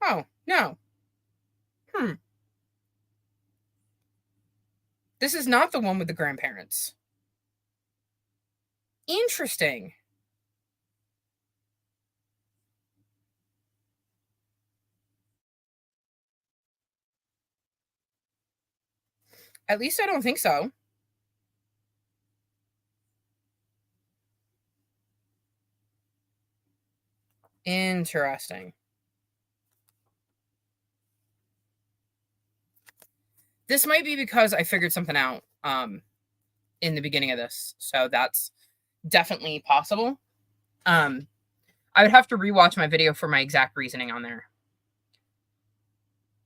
Oh, no. This is not the one with the grandparents. Interesting. At least I don't think so. Interesting. This might be because I figured something out in the beginning of this. So that's definitely possible. I would have to rewatch my video for my exact reasoning on there.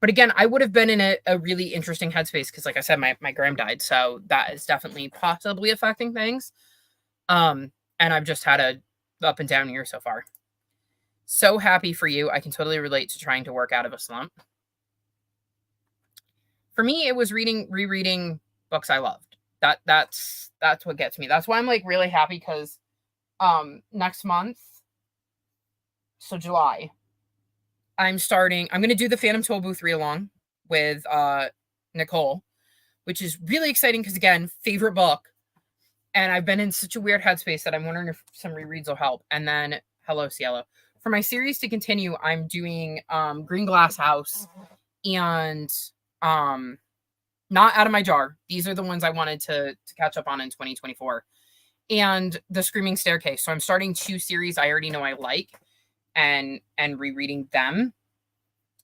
But again, I would have been in a really interesting headspace because, like I said, my gram died. So that is definitely possibly affecting things. And I've just had a up and down year so far. So happy for you. I can totally relate to trying to work out of a slump. For me, it was rereading books I loved. That's what gets me. That's why I'm like really happy because next month, so July, I'm going to do the Phantom Tollbooth read along with Nicole, which is really exciting because, again, favorite book. And I've been in such a weird headspace that I'm wondering if some rereads will help. And then, hello, Cielo. For my series to continue, I'm doing Green Glass House and Not Out of My Jar. These are the ones I wanted to catch up on in 2024. And The Screaming Staircase. So I'm starting 2 series I already know I like and rereading them.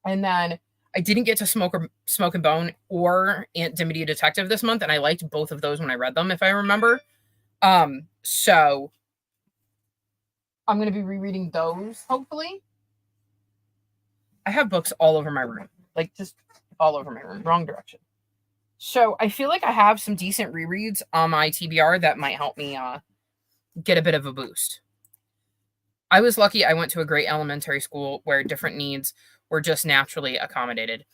And then I didn't get to Smoke and Bone or Aunt Dimity Detective this month, and I liked both of those when I read them, if I remember. So I'm going to be rereading those, hopefully. I have books all over my room, like just all over my room, wrong direction. So I feel like I have some decent rereads on my TBR that might help me get a bit of a boost. I was lucky I went to a great elementary school where different needs were just naturally accommodated.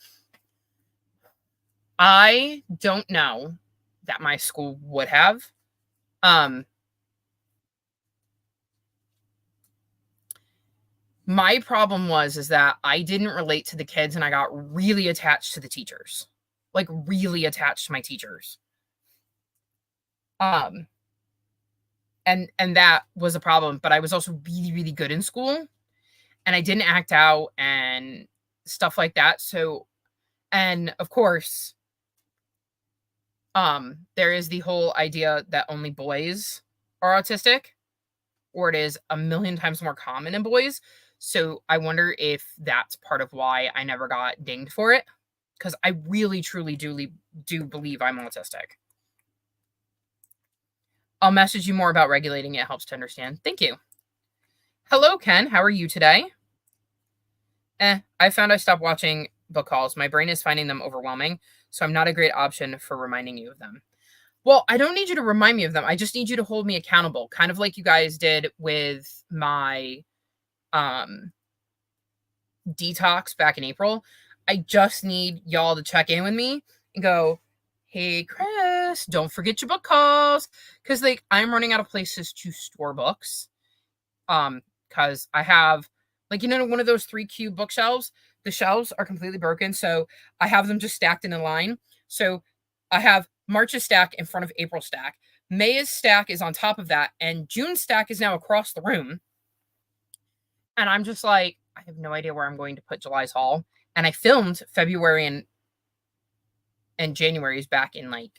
I don't know that my school would have. My problem is that I didn't relate to the kids and I got really attached to the teachers. Like really attached to my teachers. And that was a problem, but I was also really, really good in school and I didn't act out and stuff like that. So, and of course, there is the whole idea that only boys are autistic, or it is a million times more common in boys. So I wonder if that's part of why I never got dinged for it. Because I really, truly do believe I'm autistic. I'll message you more about regulating. It helps to understand. Thank you. Hello, Ken. How are you today? I found I stopped watching book calls. My brain is finding them overwhelming, so I'm not a great option for reminding you of them. Well, I don't need you to remind me of them. I just need you to hold me accountable, kind of like you guys did with my detox back in April. I just need y'all to check in with me and go, hey, Chris, don't forget your book calls. Because, like, I'm running out of places to store books. Because I have, like, one of those 3Q bookshelves. The shelves are completely broken, so I have them just stacked in a line. So I have March's stack in front of April's stack. May's stack is on top of that, and June's stack is now across the room. And I'm just like, I have no idea where I'm going to put July's haul. And I filmed February and January's back in like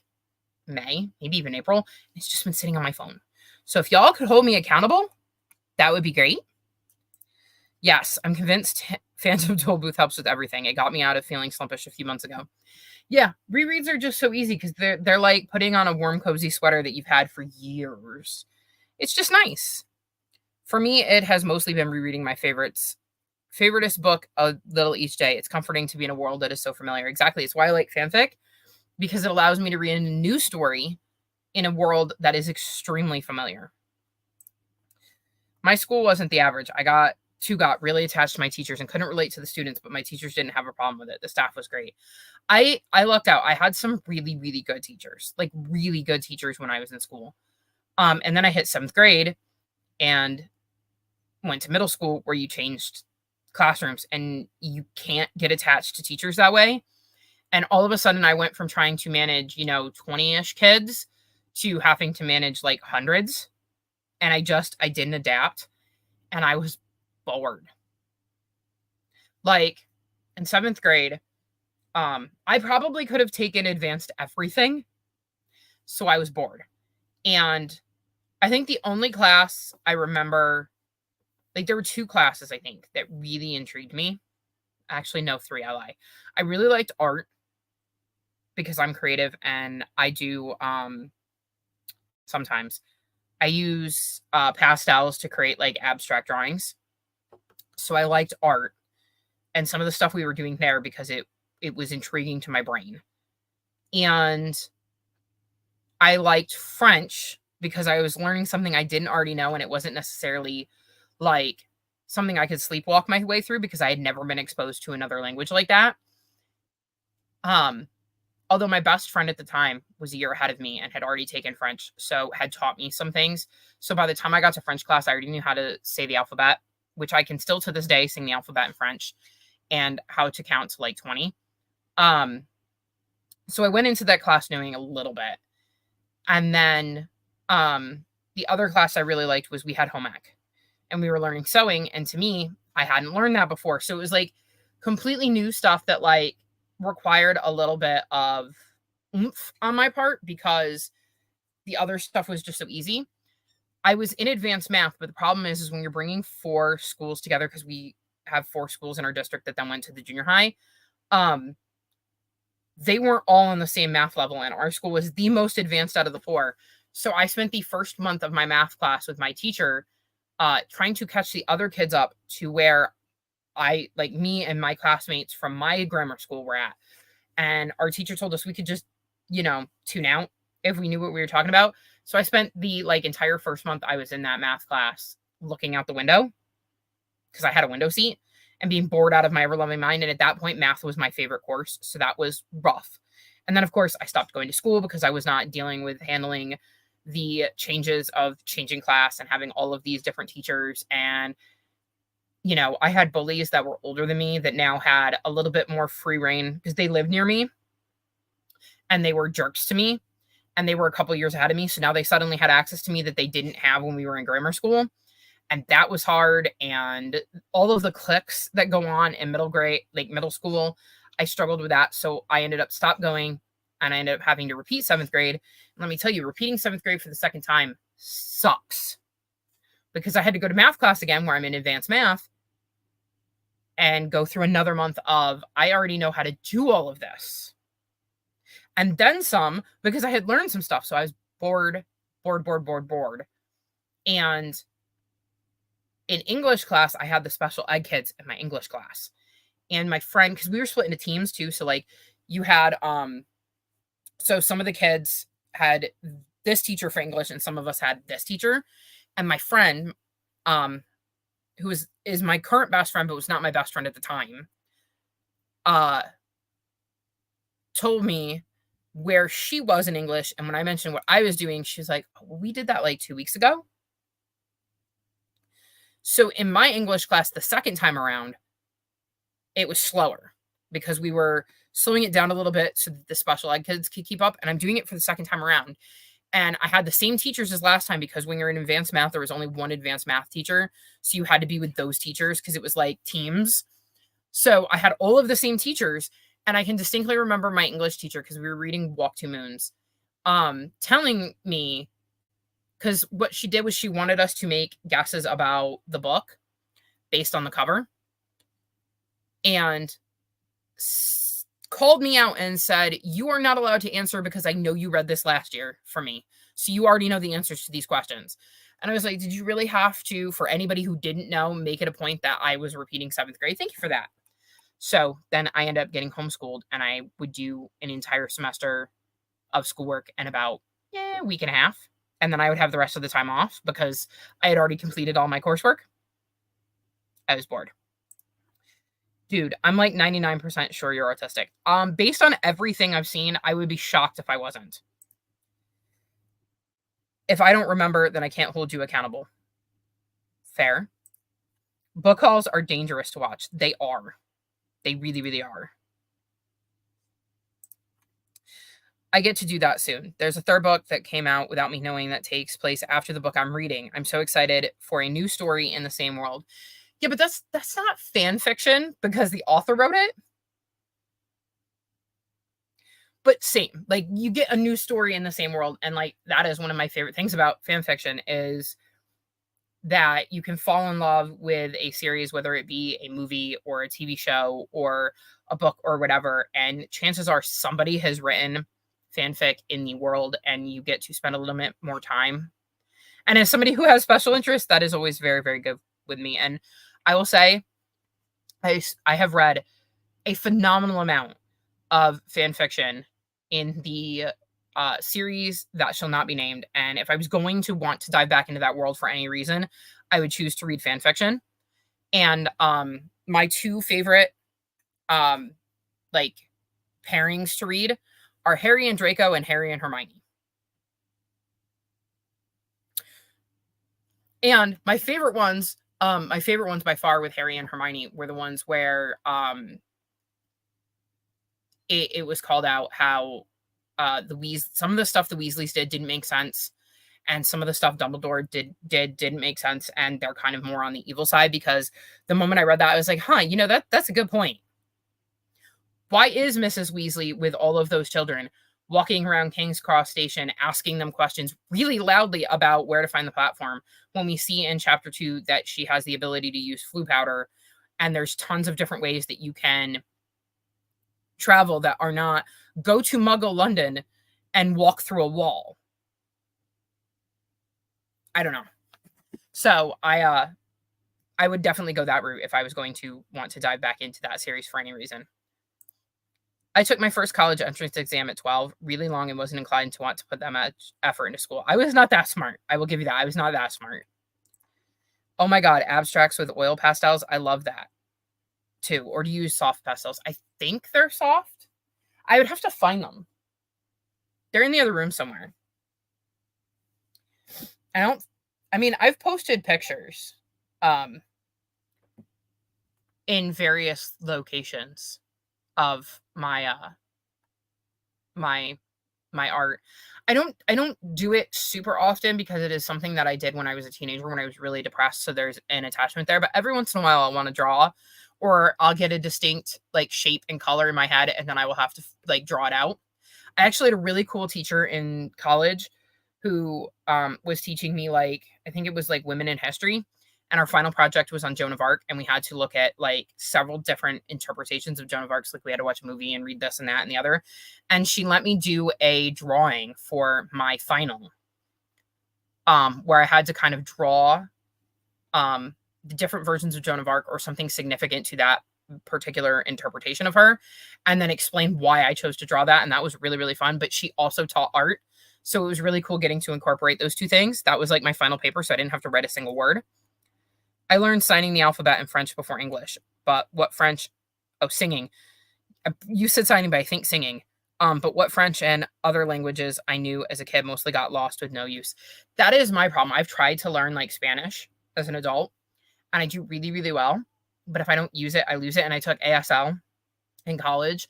May, maybe even April. It's just been sitting on my phone. So if y'all could hold me accountable, that would be great. Yes, I'm convinced Phantom Tollbooth helps with everything. It got me out of feeling slumpish a few months ago. Yeah, rereads are just so easy because they're like putting on a warm, cozy sweater that you've had for years. It's just nice. For me, it has mostly been rereading my favoriteest book a little each day. It's comforting to be in a world that is so familiar. Exactly. It's why I like fanfic, because it allows me to read a new story in a world that is extremely familiar. My school wasn't the average. I got really attached to my teachers and couldn't relate to the students, but my teachers didn't have a problem with it. The staff was great. I lucked out. I had some really, really good teachers, like really good teachers when I was in school. And then I hit 7th grade and went to middle school where you changed classrooms and you can't get attached to teachers that way. And all of a sudden I went from trying to manage, 20-ish kids to having to manage like hundreds. And I didn't adapt and I was bored. Like in 7th grade, I probably could have taken advanced everything, so I was bored. And I think the only class I remember, like there were 2 classes I think that really intrigued me. Actually, no, 3, I lie. I really liked art because I'm creative and I do sometimes I use pastels to create like abstract drawings. So I liked art and some of the stuff we were doing there because it was intriguing to my brain. And I liked French because I was learning something I didn't already know, and it wasn't necessarily like something I could sleepwalk my way through because I had never been exposed to another language like that. Although my best friend at the time was a year ahead of me and had already taken French, so had taught me some things. So by the time I got to French class, I already knew how to say the alphabet, which I can still to this day sing the alphabet in French, and how to count to like 20. So I went into that class knowing a little bit. And then the other class I really liked was we had home ec, and we were learning sewing. And to me, I hadn't learned that before. So it was like completely new stuff that like required a little bit of oomph on my part because the other stuff was just so easy. I was in advanced math, but the problem is when you're bringing 4 schools together, because we have 4 schools in our district that then went to the junior high, they weren't all on the same math level, and our school was the most advanced out of the 4. So I spent the first month of my math class with my teacher trying to catch the other kids up to where I, like me and my classmates from my grammar school were at. And our teacher told us we could just, tune out if we knew what we were talking about. So I spent the like entire first month I was in that math class looking out the window because I had a window seat and being bored out of my ever-loving mind. And at that point, math was my favorite course. So that was rough. And then, of course, I stopped going to school because I was not dealing with handling the changes of changing class and having all of these different teachers. And, I had bullies that were older than me that now had a little bit more free reign because they lived near me and they were jerks to me and they were a couple years ahead of me. So now they suddenly had access to me that they didn't have when we were in grammar school. And that was hard. And all of the cliques that go on in middle school, I struggled with that. So I ended up stopped going and I ended up having to repeat 7th grade. And let me tell you, repeating 7th grade for the second time sucks because I had to go to math class again where I'm in advanced math and go through another month of, I already know how to do all of this. And then some because I had learned some stuff. So I was bored. And in English class, I had the special ed kids in my English class. And my friend, because we were split into teams too. So like you had, so some of the kids had this teacher for English and some of us had this teacher. And my friend, who is my current best friend, but was not my best friend at the time, told me where she was in English. And when I mentioned what I was doing, she was like, oh, well, we did that like 2 weeks ago. So in my English class, the second time around, it was slower because we were slowing it down a little bit so that the special ed kids could keep up. And I'm doing it for the second time around. And I had the same teachers as last time because when you're in advanced math, there was only one advanced math teacher. So you had to be with those teachers because it was like teams. So I had all of the same teachers. And I can distinctly remember my English teacher because we were reading Walk Two Moons, telling me, because what she did was she wanted us to make guesses about the book based on the cover. And called me out and said, you are not allowed to answer because I know you read this last year for me. So you already know the answers to these questions. And I was like, did you really have to, for anybody who didn't know, make it a point that I was repeating 7th grade? Thank you for that. So then I ended up getting homeschooled and I would do an entire semester of schoolwork in about a week and a half. And then I would have the rest of the time off because I had already completed all my coursework. I was bored. Dude, I'm like 99% sure you're autistic. Based on everything I've seen, I would be shocked if I wasn't. If I don't remember, then I can't hold you accountable. Fair. Book hauls are dangerous to watch. They are. They really, really are. I get to do that soon. There's a 3rd book that came out without me knowing that takes place after the book I'm reading. I'm so excited for a new story in the same world. Yeah, but that's not fan fiction because the author wrote it. but same. Like, you get a new story in the same world, and like that is one of my favorite things about fan fiction is that you can fall in love with a series, whether it be a movie or a TV show or a book or whatever, and chances are somebody has written fanfic in the world, and you get to spend a little bit more time. And as somebody who has special interests, that is always very, very good with me. And I will say, I have read a phenomenal amount of fan fiction in the series that shall not be named. And if I was going to want to dive back into that world for any reason, I would choose to read fan fiction. And my two favorite like pairings to read are Harry and Draco and Harry and Hermione. And my favorite ones by far with Harry and Hermione were the ones where it was called out how some of the stuff the Weasleys didn't make sense, and some of the stuff Dumbledore didn't make sense, and they're kind of more on the evil side. Because the moment I read that, I was like, huh, that's a good point. Why is Mrs. Weasley, with all of those children, walking around King's Cross Station asking them questions really loudly about where to find the platform, when we see in chapter 2 that she has the ability to use Floo powder, and there's tons of different ways that you can travel that are not go to Muggle London and walk through a wall? I don't know. So I would definitely go that route if I was going to want to dive back into that series for any reason. I took my first college entrance exam at 12, really long, and wasn't inclined to want to put that much effort into school. I was not that smart. I will give you that. I was not that smart. Oh my God, abstracts with oil pastels. I love that too. Or to use soft pastels. I think they're soft. I would have to find them. They're in the other room somewhere. I've posted pictures in various locations of my my art. I don't do it super often because it is something that I did when I was a teenager, when I was really depressed, so there's an attachment there. But every once in a while I'll want to draw, or I'll get a distinct like shape and color in my head, and then I will have to like draw it out. I actually had a really cool teacher in college who was teaching me, like, I think it was like women in history. And our final project was on Joan of Arc, and we had to look at like several different interpretations of Joan of Arc. So, like, we had to watch a movie and read this and that and the other. And she let me do a drawing for my final, where I had to kind of draw the different versions of Joan of Arc or something significant to that particular interpretation of her, and then explain why I chose to draw that. And that was really, really fun. But she also taught art. So it was really cool getting to incorporate those two things. That was like my final paper, so I didn't have to write a single word. I learned signing the alphabet in French before English, but what French? Oh, singing. You said signing, but I think singing. But what French and other languages I knew as a kid mostly got lost with no use. That is my problem. I've tried to learn like Spanish as an adult, and I do really, really well. But if I don't use it, I lose it. And I took ASL in college,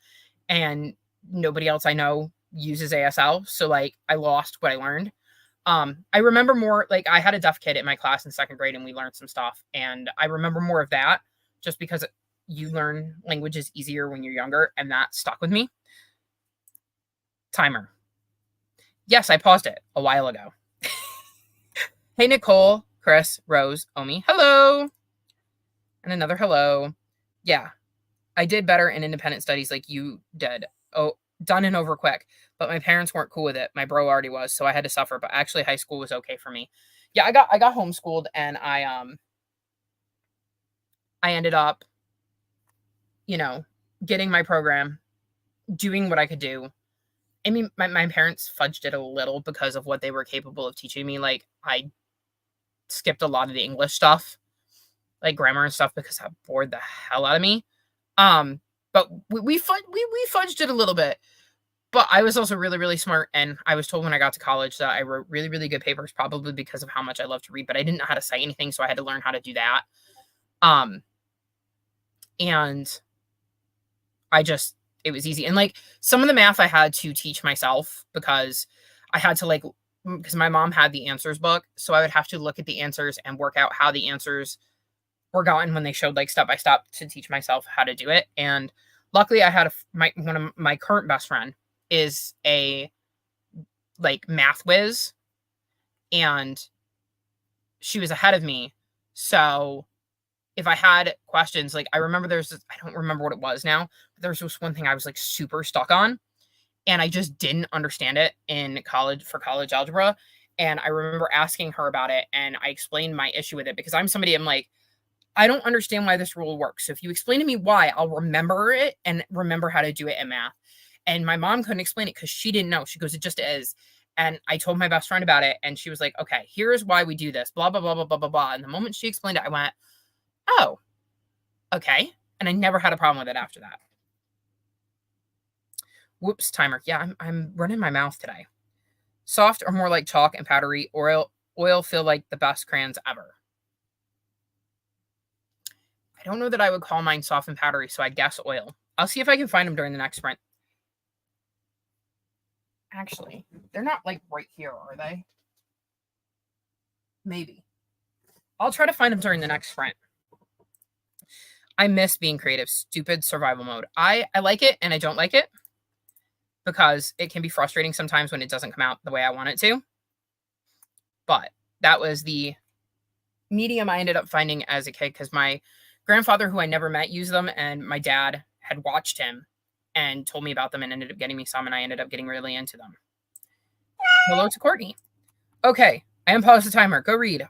and nobody else I know uses ASL. So like I lost what I learned. I remember more, like, I had a deaf kid in my class in second grade, and we learned some stuff, and I remember more of that just because you learn languages easier when you're younger, and that stuck with me. Timer. Yes, I paused it a while ago. Hey, Nicole, Chris, Rose, Omi, hello. And another hello. Yeah, I did better in independent studies like you did. Oh, done and over quick. But my parents weren't cool with it. My bro already was, so I had to suffer. But actually, high school was okay for me. Yeah, I got homeschooled, and I ended up, getting my program, doing what I could do. I mean, my parents fudged it a little because of what they were capable of teaching me. Like, I skipped a lot of the English stuff, like grammar and stuff, because that bored the hell out of me. But we fudged it a little bit. But I was also really, really smart, and I was told when I got to college that I wrote really, really good papers, probably because of how much I love to read, but I didn't know how to cite anything, so I had to learn how to do that. And it was easy. And like some of the math I had to teach myself because I had to because my mom had the answers book, so I would have to look at the answers and work out how the answers were gotten when they showed like step by step to teach myself how to do it. And luckily I had one of my current best friend is a like math whiz, and she was ahead of me. So if I had questions, like I remember I don't remember what it was now, but there's this one thing I was like super stuck on, and I just didn't understand it in college for college algebra. And I remember asking her about it, and I explained my issue with it because I'm like, I don't understand why this rule works. So if you explain to me why, I'll remember it and remember how to do it in math. And my mom couldn't explain it because she didn't know. She goes, it just is. And I told my best friend about it, and she was like, okay, here's why we do this, blah, blah, blah, blah, blah, blah, blah. And the moment she explained it, I went, oh, okay. And I never had a problem with it after that. Whoops, timer. Yeah, I'm running my mouth today. Soft or more like chalk and powdery oil feel like the best crayons ever. I don't know that I would call mine soft and powdery, so I guess oil. I'll see if I can find them during the next sprint. Actually, they're not like right here, are they? Maybe. I'll try to find them during the next sprint. I miss being creative. Stupid survival mode. I like it and I don't like it because it can be frustrating sometimes when it doesn't come out the way I want it to. But that was the medium I ended up finding as a kid because my grandfather, who I never met, used them, and my dad had watched him and told me about them and ended up getting me some, and I ended up getting really into them. Hello to Courtney. Okay, I unpaused the timer. Go read.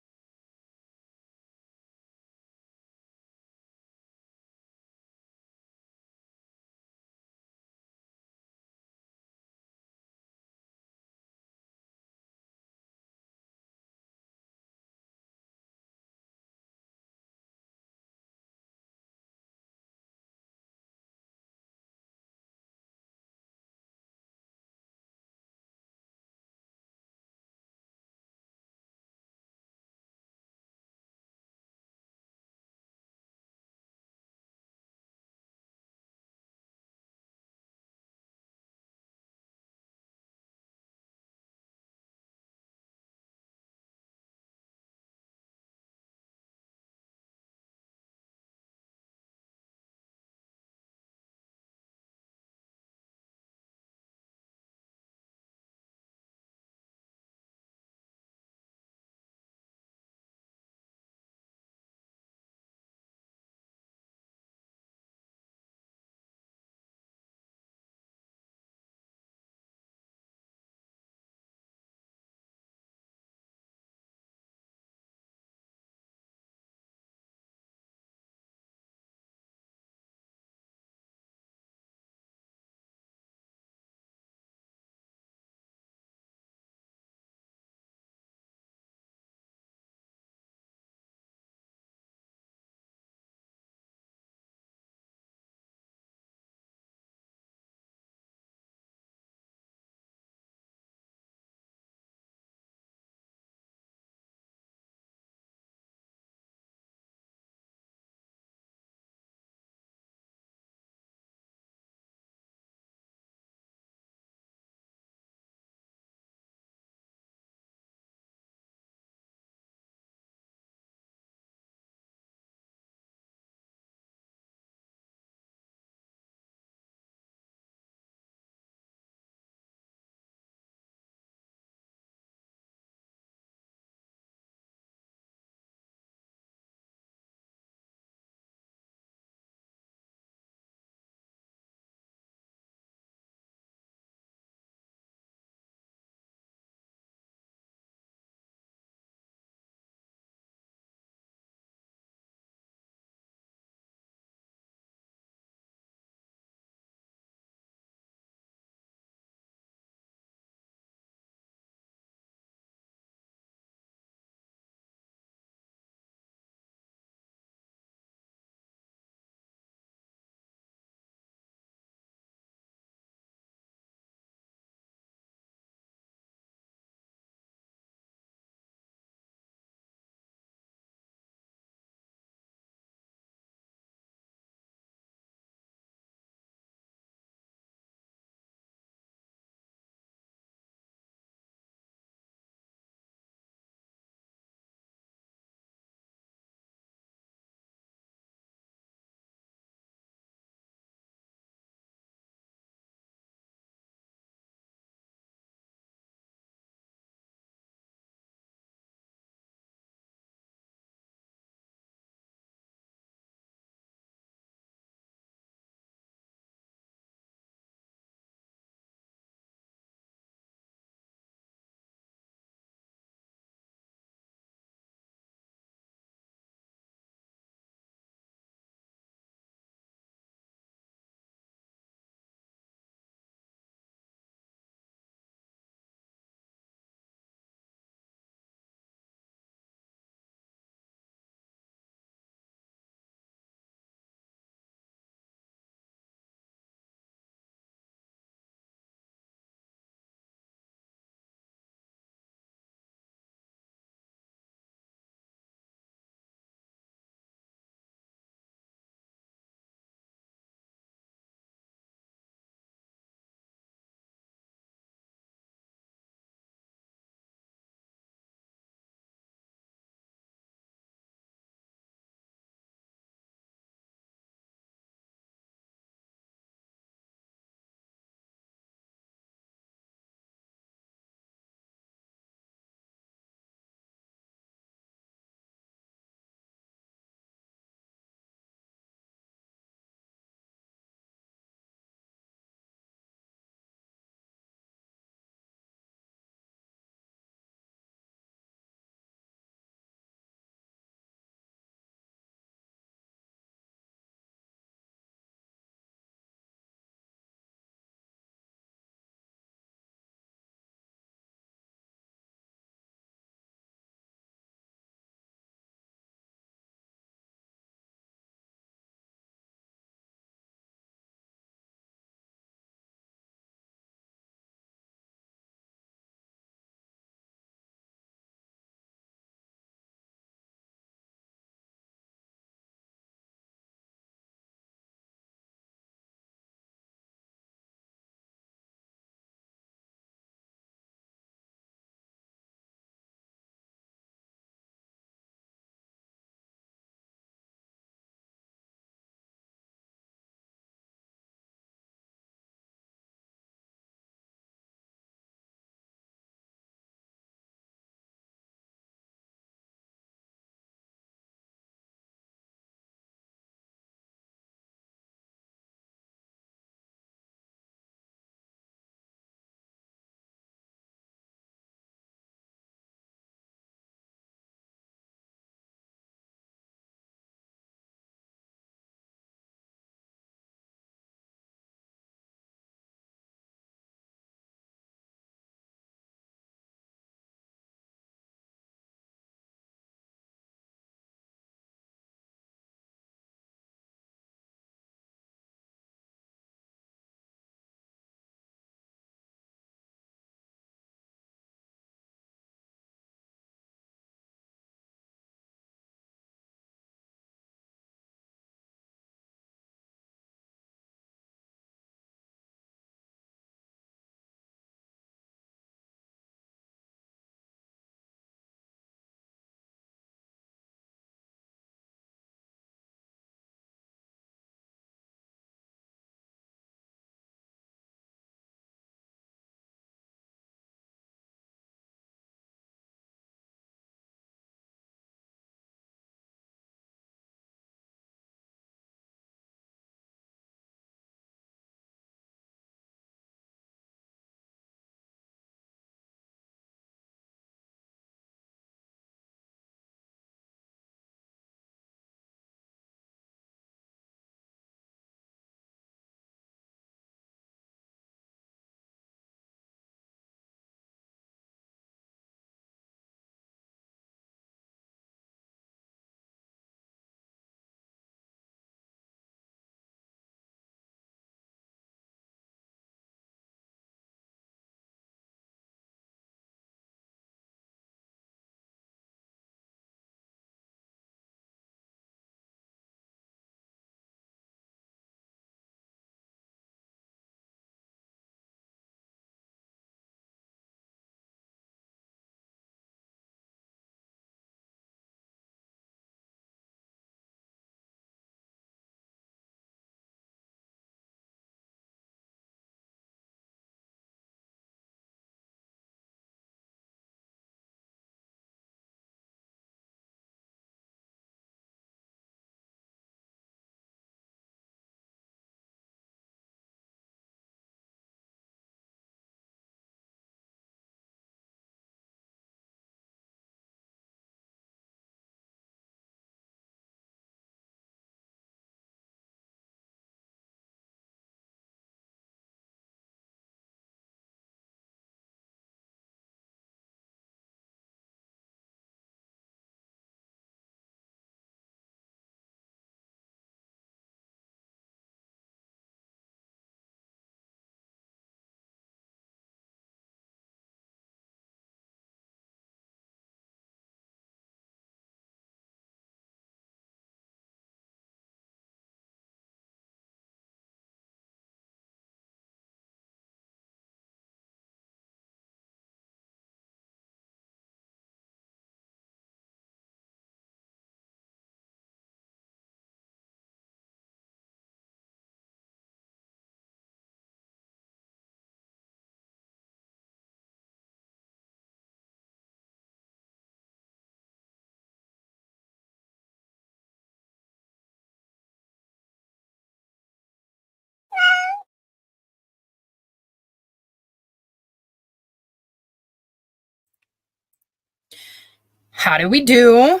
How did we do?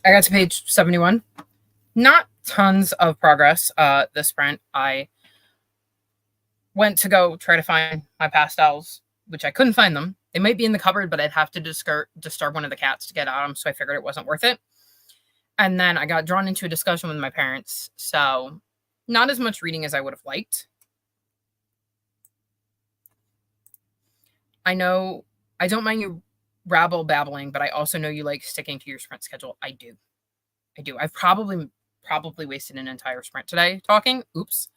I got to page 71. Not tons of progress this sprint. I went to go try to find my pastels, which I couldn't find them. They might be in the cupboard, but I'd have to disturb one of the cats to get at them, so I figured it wasn't worth it. And then I got drawn into a discussion with my parents, so not as much reading as I would have liked. I know I don't mind you rabble babbling, but I also know you like sticking to your sprint schedule. I do. I've probably wasted an entire sprint today talking. Oops.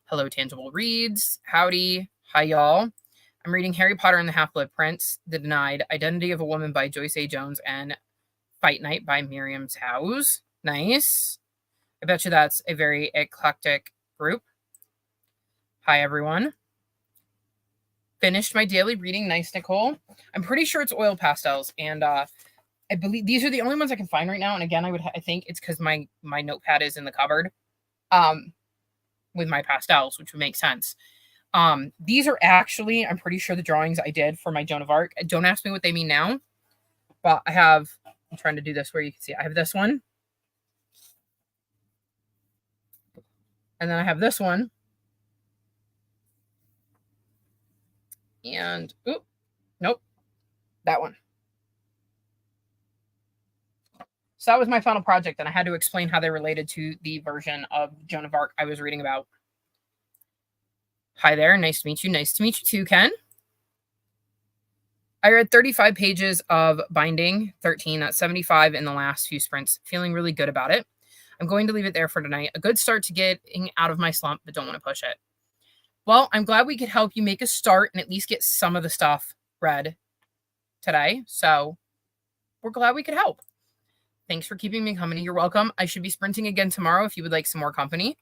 Hello, Tangible Reads. Howdy. Hi, y'all. I'm reading Harry Potter and the Half-Blood Prince, The Denied, Identity of a Woman by Joyce A. Jones, and Fight Night by Miriam Towes. Nice. I bet you that's a very eclectic group. Hi, everyone. Finished my daily reading. Nice, Nicole. I'm pretty sure it's oil pastels, and I believe these are the only ones I can find right now. And again, I think it's because my notepad is in the cupboard with my pastels, which would make sense. These are actually, I'm pretty sure, the drawings I did for my Joan of Arc. Don't ask me what they mean now, but I'm trying to do this where you can see. I have this one. And then I have this one. And, nope, that one. So that was my final project, and I had to explain how they related to the version of Joan of Arc I was reading about. Hi there. Nice to meet you. Nice to meet you too, Ken. I read 35 pages of binding, 13. That's 75 in the last few sprints. Feeling really good about it. I'm going to leave it there for tonight. A good start to getting out of my slump, but don't want to push it. Well, I'm glad we could help you make a start and at least get some of the stuff read today. So we're glad we could help. Thanks for keeping me company. You're welcome. I should be sprinting again tomorrow if you would like some more company.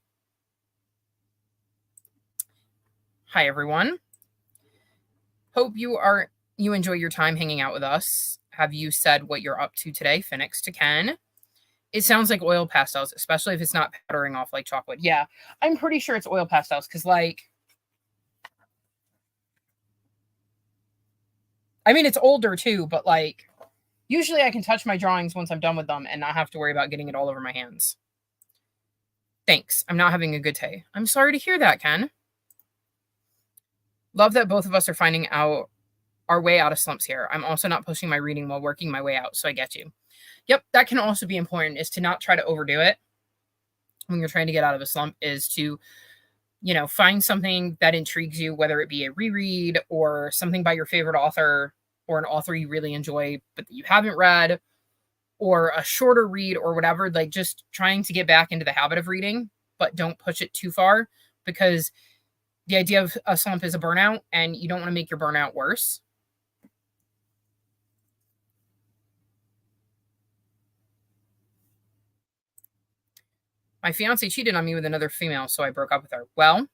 Hi, everyone. Hope you enjoy your time hanging out with us. Have you said what you're up to today? Phoenix to Ken. It sounds like oil pastels, especially if it's not powdering off like chocolate. Yeah, I'm pretty sure it's oil pastels because, I mean, it's older too, but usually I can touch my drawings once I'm done with them and not have to worry about getting it all over my hands. Thanks. I'm not having a good day. I'm sorry to hear that, Ken. Love that both of us are finding out our way out of slumps here. I'm also not pushing my reading while working my way out, so I get you. Yep, that can also be important, is to not try to overdo it when you're trying to get out of a slump, is to, find something that intrigues you, whether it be a reread or something by your favorite author or an author you really enjoy but that you haven't read, or a shorter read or whatever, just trying to get back into the habit of reading, but don't push it too far, because the idea of a slump is a burnout and you don't want to make your burnout worse. My fiance cheated on me with another female, so I broke up with her. Well,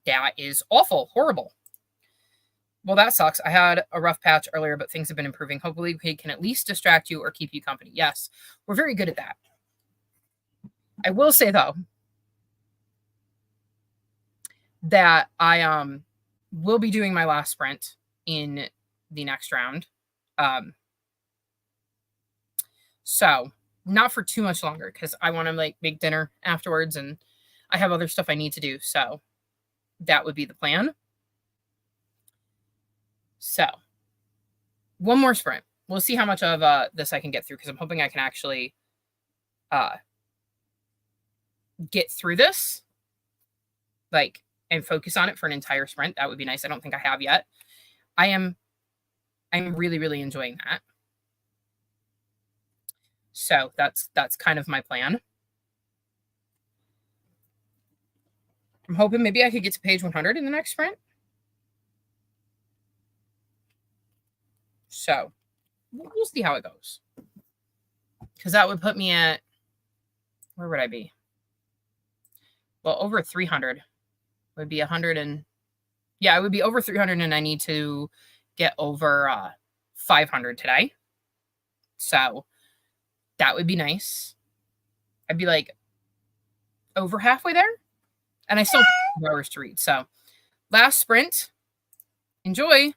that is awful, horrible. Well, that sucks. I had a rough patch earlier, but things have been improving. Hopefully we can at least distract you or keep you company. Yes, we're very good at that. I will say, though, that I will be doing my last sprint in the next round. So not for too much longer, because I want to make dinner afterwards and I have other stuff I need to do. So that would be the plan. So one more sprint. We'll see how much of this I can get through, because I'm hoping I can actually get through this, and focus on it for an entire sprint. That would be nice. I don't think I have yet. I'm really, really enjoying that. So that's kind of my plan. I'm hoping maybe I could get to page 100 in the next sprint. So we'll see how it goes. Because that would put me at, where would I be? Well, over 300 would be 100 and, yeah, it would be over 300, and I need to get over 500 today. So that would be nice. I'd be over halfway there, and I still have 2 hours to read. So last sprint. Enjoy.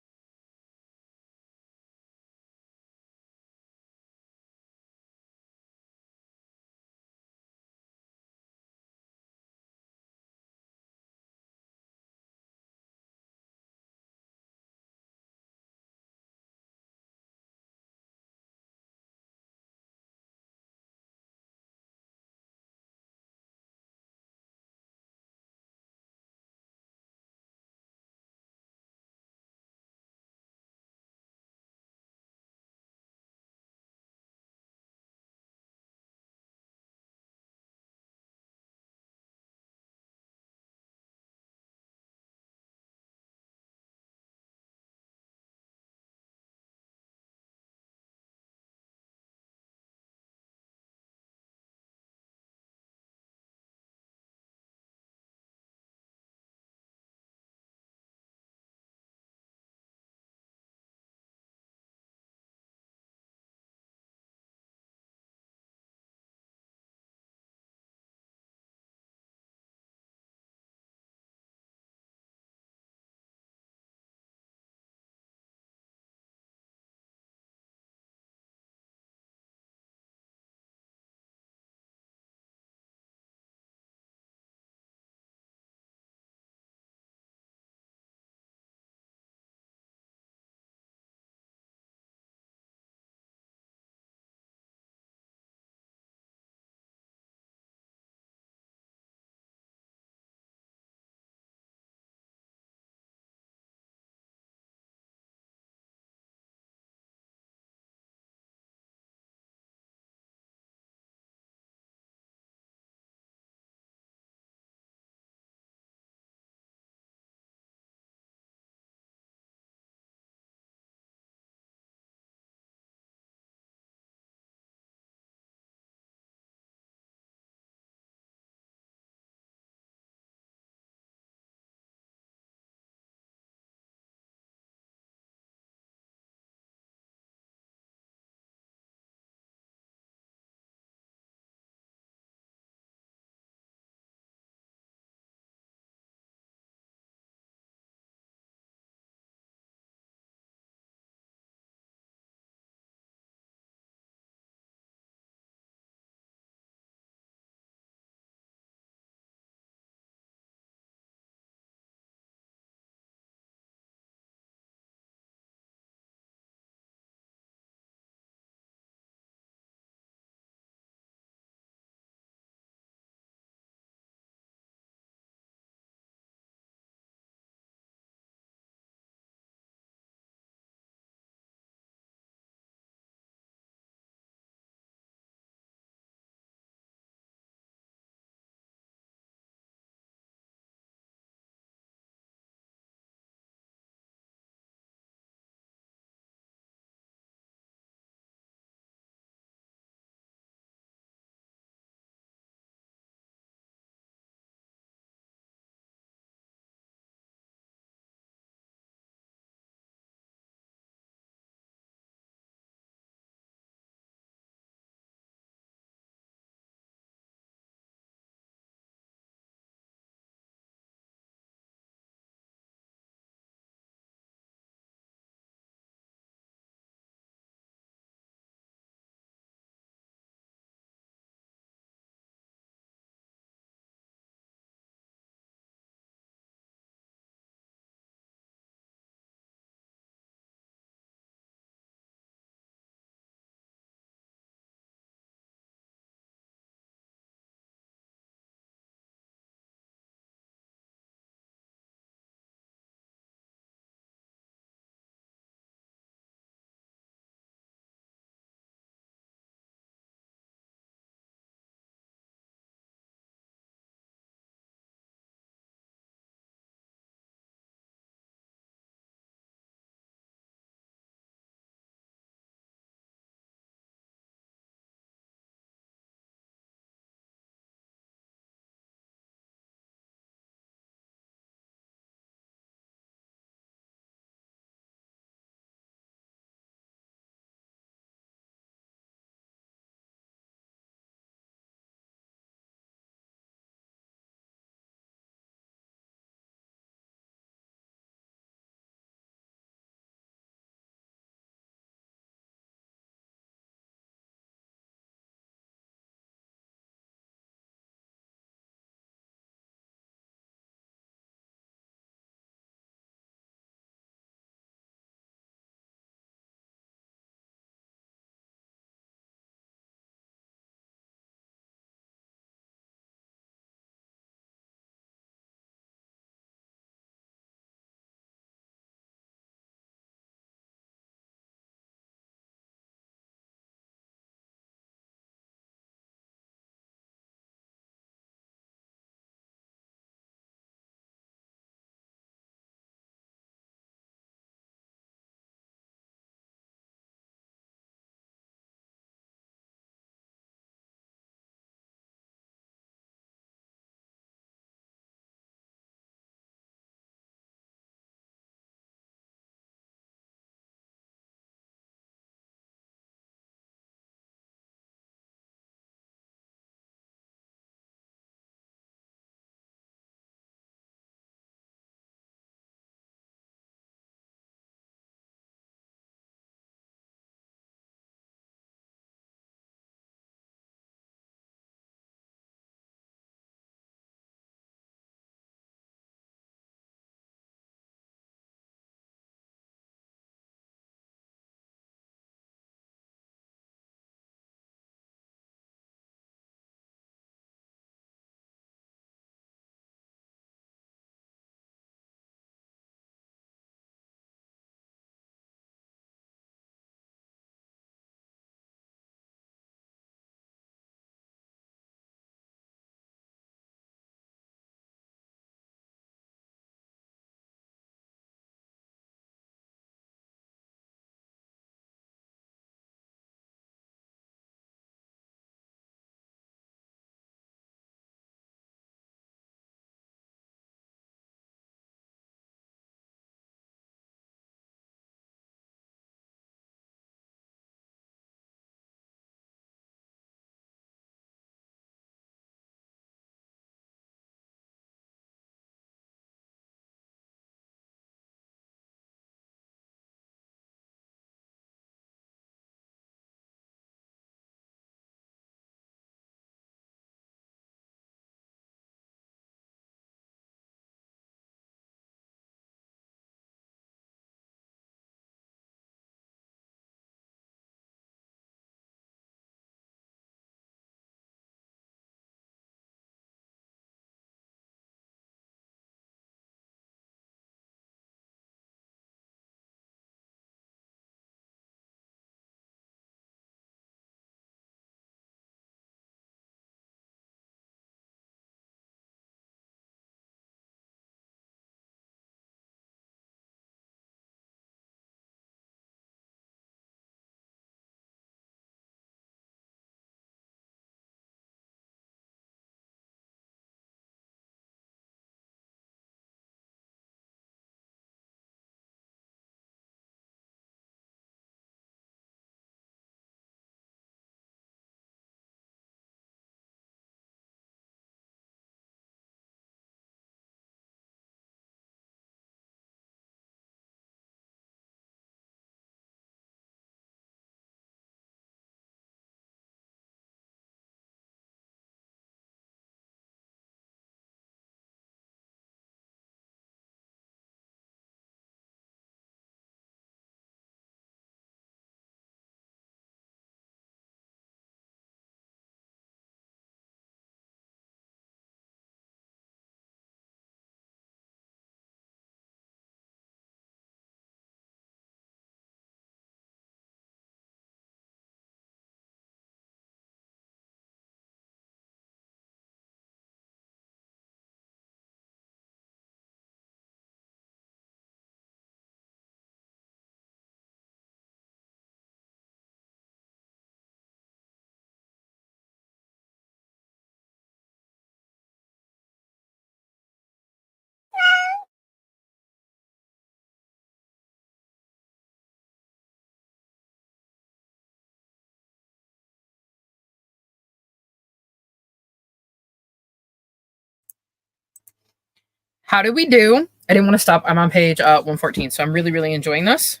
How did we do? I didn't want to stop. I'm on page 114, so I'm really, really enjoying this.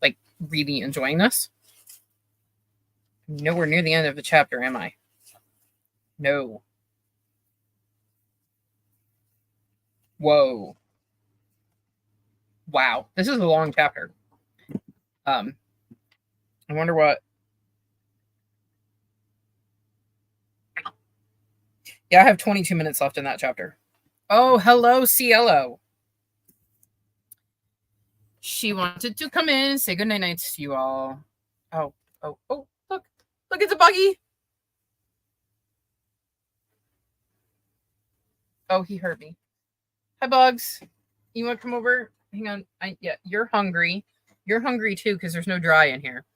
Like, really enjoying this. Nowhere near the end of the chapter, am I? No. Whoa. Wow. This is a long chapter. I wonder what. Yeah, I have 22 minutes left in that chapter. Oh, hello, Cielo. She wanted to come in and say good night to you all. Oh, look, it's a buggy. Oh, he hurt me. Hi, Bugs. You want to come over? Hang on. Yeah, you're hungry. You're hungry too because there's no dry in here.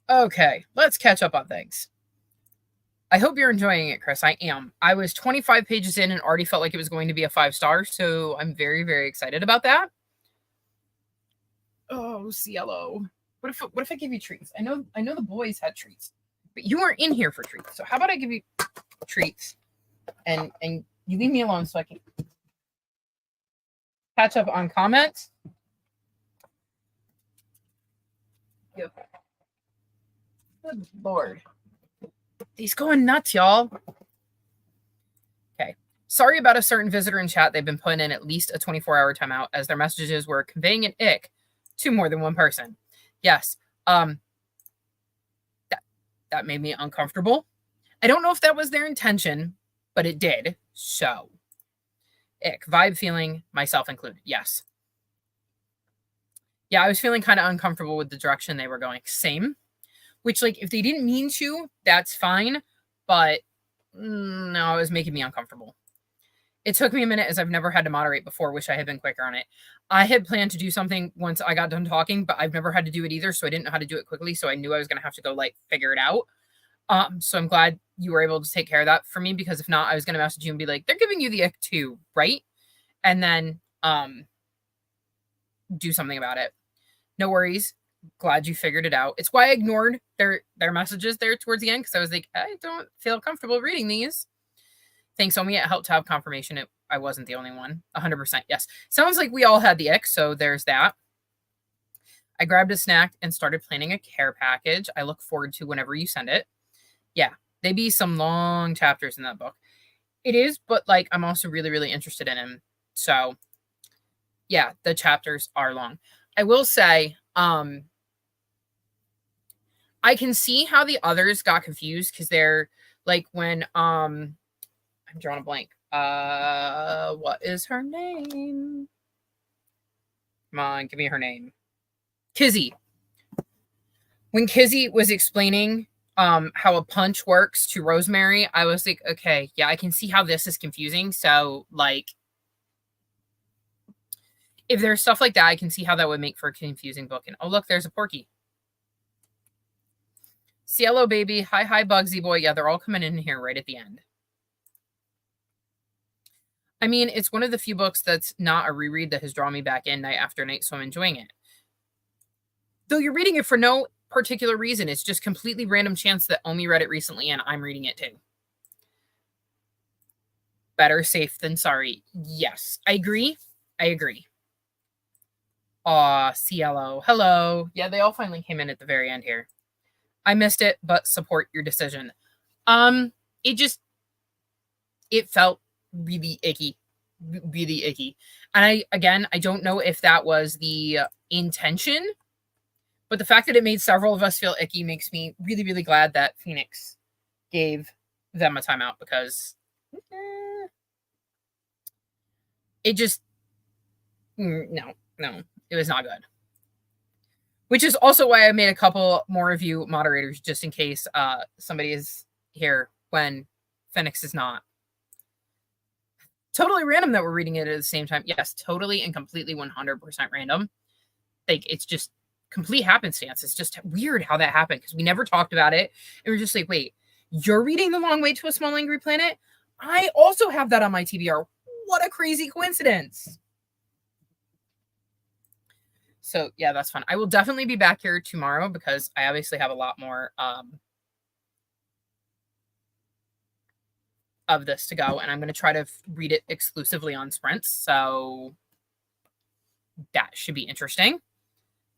Okay, let's catch up on things. I hope you're enjoying it, Chris. I am. I was 25 pages in and already felt like it was going to be a 5-star, so I'm very, very excited about that. Oh, Cielo. What if I give you treats? I know the boys had treats, but you weren't in here for treats. So how about I give you treats and you leave me alone so I can catch up on comments? Yep. Good Lord. He's going nuts, y'all. Okay. Sorry about a certain visitor in chat. They've been putting in at least a 24-hour timeout as their messages were conveying an ick to more than one person. Yes. That made me uncomfortable. I don't know if that was their intention, but it did. So, ick. Vibe feeling, myself included. Yes. Yeah, I was feeling kind of uncomfortable with the direction they were going. Same. Which, like, if they didn't mean to, that's fine. But, no, it was making me uncomfortable. It took me a minute as I've never had to moderate before. Wish I had been quicker on it. I had planned to do something once I got done talking, but I've never had to do it either, so I didn't know how to do it quickly, so I knew I was going to have to go, like, figure it out. So I'm glad you were able to take care of that for me, because if not, I was going to message you and be like, they're giving you the ick too, right? And then do something about it. No worries. Glad you figured it out. It's why I ignored their messages there towards the end, because I was like, I don't feel comfortable reading these. Thanks, Omi. It helped to have confirmation I wasn't the only one. 100%. Yes. Sounds like we all had the ick, so there's that. I grabbed a snack and started planning a care package. I look forward to whenever you send it. Yeah, they be some long chapters in that book. It is, but like I'm also really, really interested in him. So yeah, the chapters are long. I will say, I can see how the others got confused, because they're like when I'm drawing a blank. What is her name? Come on, give me her name. Kizzy. When Kizzy was explaining how a punch works to Rosemary, I was like, okay, yeah, I can see how this is confusing. So, like, if there's stuff like that, I can see how that would make for a confusing book. And oh, look, there's a Porky. Cielo baby, hi Bugsy boy. Yeah, they're all coming in here right at the end. I mean, it's one of the few books that's not a reread that has drawn me back in night after night, so I'm enjoying it. Though you're reading it for no particular reason. It's just completely random chance that Omi read it recently and I'm reading it too. Better safe than sorry. Yes, I agree. Aw, Cielo. Hello. Yeah, they all finally came in at the very end here. I missed it, but support your decision. It felt really icky. Really icky. And I don't know if that was the intention, but the fact that it made several of us feel icky makes me really, really glad that Phoenix gave them a timeout, because it just, no, it was not good. Which is also why I made a couple more of you moderators, just in case somebody is here when Phoenix is not. Totally random that we're reading it at the same time. Yes, totally and completely 100% random. Like, it's just complete happenstance. It's just weird how that happened, because we never talked about it. And we're just like, wait, you're reading The Long Way to a Small Angry Planet? I also have that on my TBR. What a crazy coincidence. So yeah, that's fun. I will definitely be back here tomorrow, because I obviously have a lot more of this to go, and I'm going to try to read it exclusively on sprints. So that should be interesting.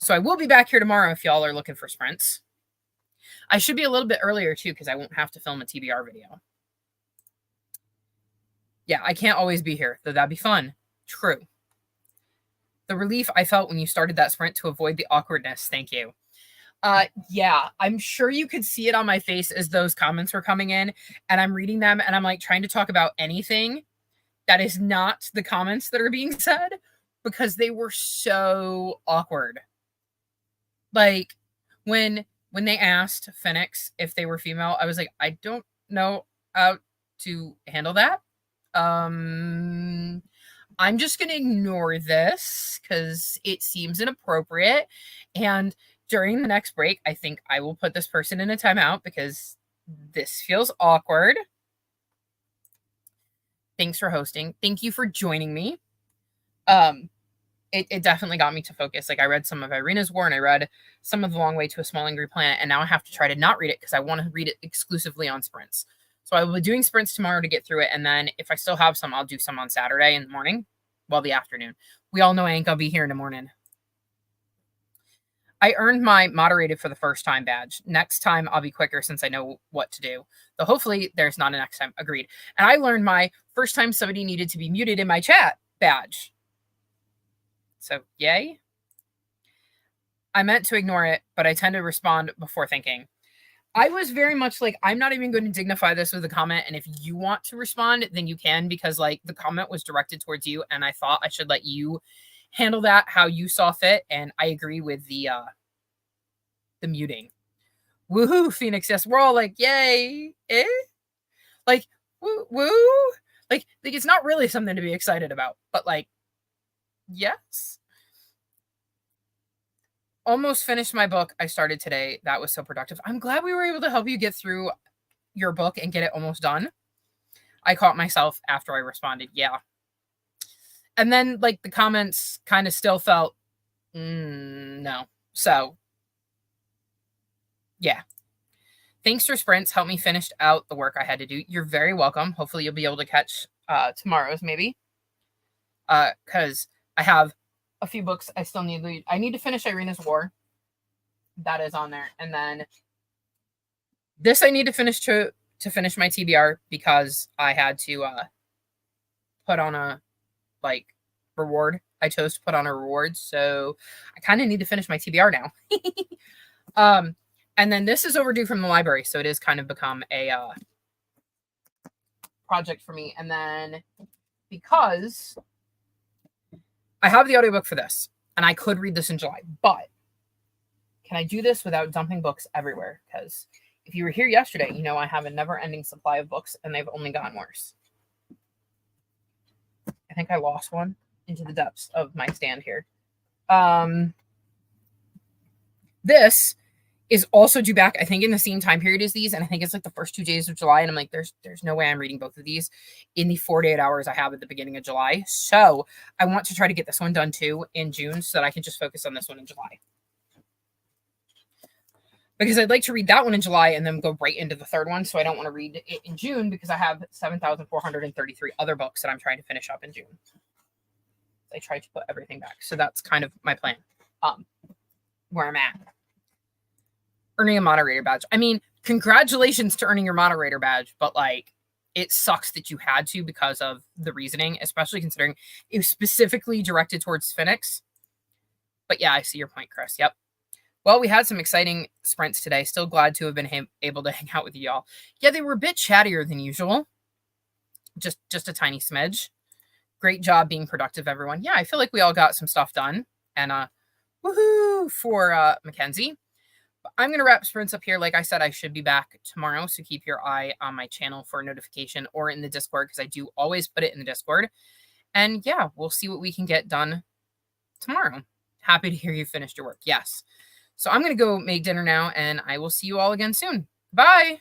So I will be back here tomorrow if y'all are looking for sprints. I should be a little bit earlier too because I won't have to film a TBR video. Yeah, I can't always be here, though that'd be fun. True. The relief I felt when you started that sprint to avoid the awkwardness. Thank you. Yeah, I'm sure you could see it on my face as those comments were coming in, and I'm reading them, and I'm like trying to talk about anything that is not the comments that are being said because they were so awkward. Like when they asked Phoenix if they were female, I was like, I don't know how to handle that. I'm just going to ignore this because it seems inappropriate. And during the next break, I think I will put this person in a timeout because this feels awkward. Thanks for hosting. Thank you for joining me. It definitely got me to focus. Like I read some of Irina's War and I read some of The Long Way to a Small Angry Planet. And now I have to try to not read it because I want to read it exclusively on sprints. So I will be doing sprints tomorrow to get through it. And then if I still have some, I'll do some on Saturday in the morning. Well, the afternoon. We all know I ain't gonna be here in the morning. I earned my moderated for the first time badge. Next time I'll be quicker since I know what to do. Though hopefully there's not a next time. Agreed. And I learned my first time somebody needed to be muted in my chat badge. So yay. I meant to ignore it, but I tend to respond before thinking. I was very much like, I'm not even going to dignify this with a comment. And if you want to respond, then you can, because like the comment was directed towards you. And I thought I should let you handle that how you saw fit. And I agree with the muting. Woohoo, Phoenix. Yes. We're all like, yay. Eh? Like, woo, woo. Like it's not really something to be excited about, but like, yes. Almost finished my book I started today. That was so productive. I'm glad we were able to help you get through your book and get it almost done. I caught myself after I responded. Yeah. And then like the comments kind of still felt, no. So yeah. Thanks for sprints. Help me finish out the work I had to do. You're very welcome. Hopefully you'll be able to catch tomorrow's maybe. Because I have a few books I still need to read. I need to finish Irina's War. That is on there. And then this I need to finish to finish my TBR because I had to put on a like reward. I chose to put on a reward. So I kind of need to finish my TBR now. And then this is overdue from the library. So it has kind of become a project for me. And then because I have the audiobook for this, and I could read this in July, but can I do this without dumping books everywhere? Because if you were here yesterday, you know I have a never-ending supply of books, and they've only gotten worse. I think I lost one into the depths of my stand here. This is also due back, I think, in the same time period as these, and I think it's like the first 2 days of July, and I'm like, there's no way I'm reading both of these in the 48 hours I have at the beginning of July. So I want to try to get this one done too in June so that I can just focus on this one in July. Because I'd like to read that one in July and then go right into the third one, so I don't want to read it in June because I have 7,433 other books that I'm trying to finish up in June. I tried to put everything back. So that's kind of my plan, where I'm at. Earning a moderator badge. I mean, congratulations to earning your moderator badge, but like it sucks that you had to because of the reasoning, especially considering it was specifically directed towards Phoenix. But yeah, I see your point, Chris. Yep. Well, we had some exciting sprints today. Still glad to have been able to hang out with y'all. Yeah, they were a bit chattier than usual. Just a tiny smidge. Great job being productive, everyone. Yeah, I feel like we all got some stuff done. And woohoo for Mackenzie. I'm going to wrap sprints up here. Like I said, I should be back tomorrow. So keep your eye on my channel for a notification or in the Discord because I do always put it in the Discord. And yeah, we'll see what we can get done tomorrow. Happy to hear you finished your work. Yes. So I'm going to go make dinner now and I will see you all again soon. Bye.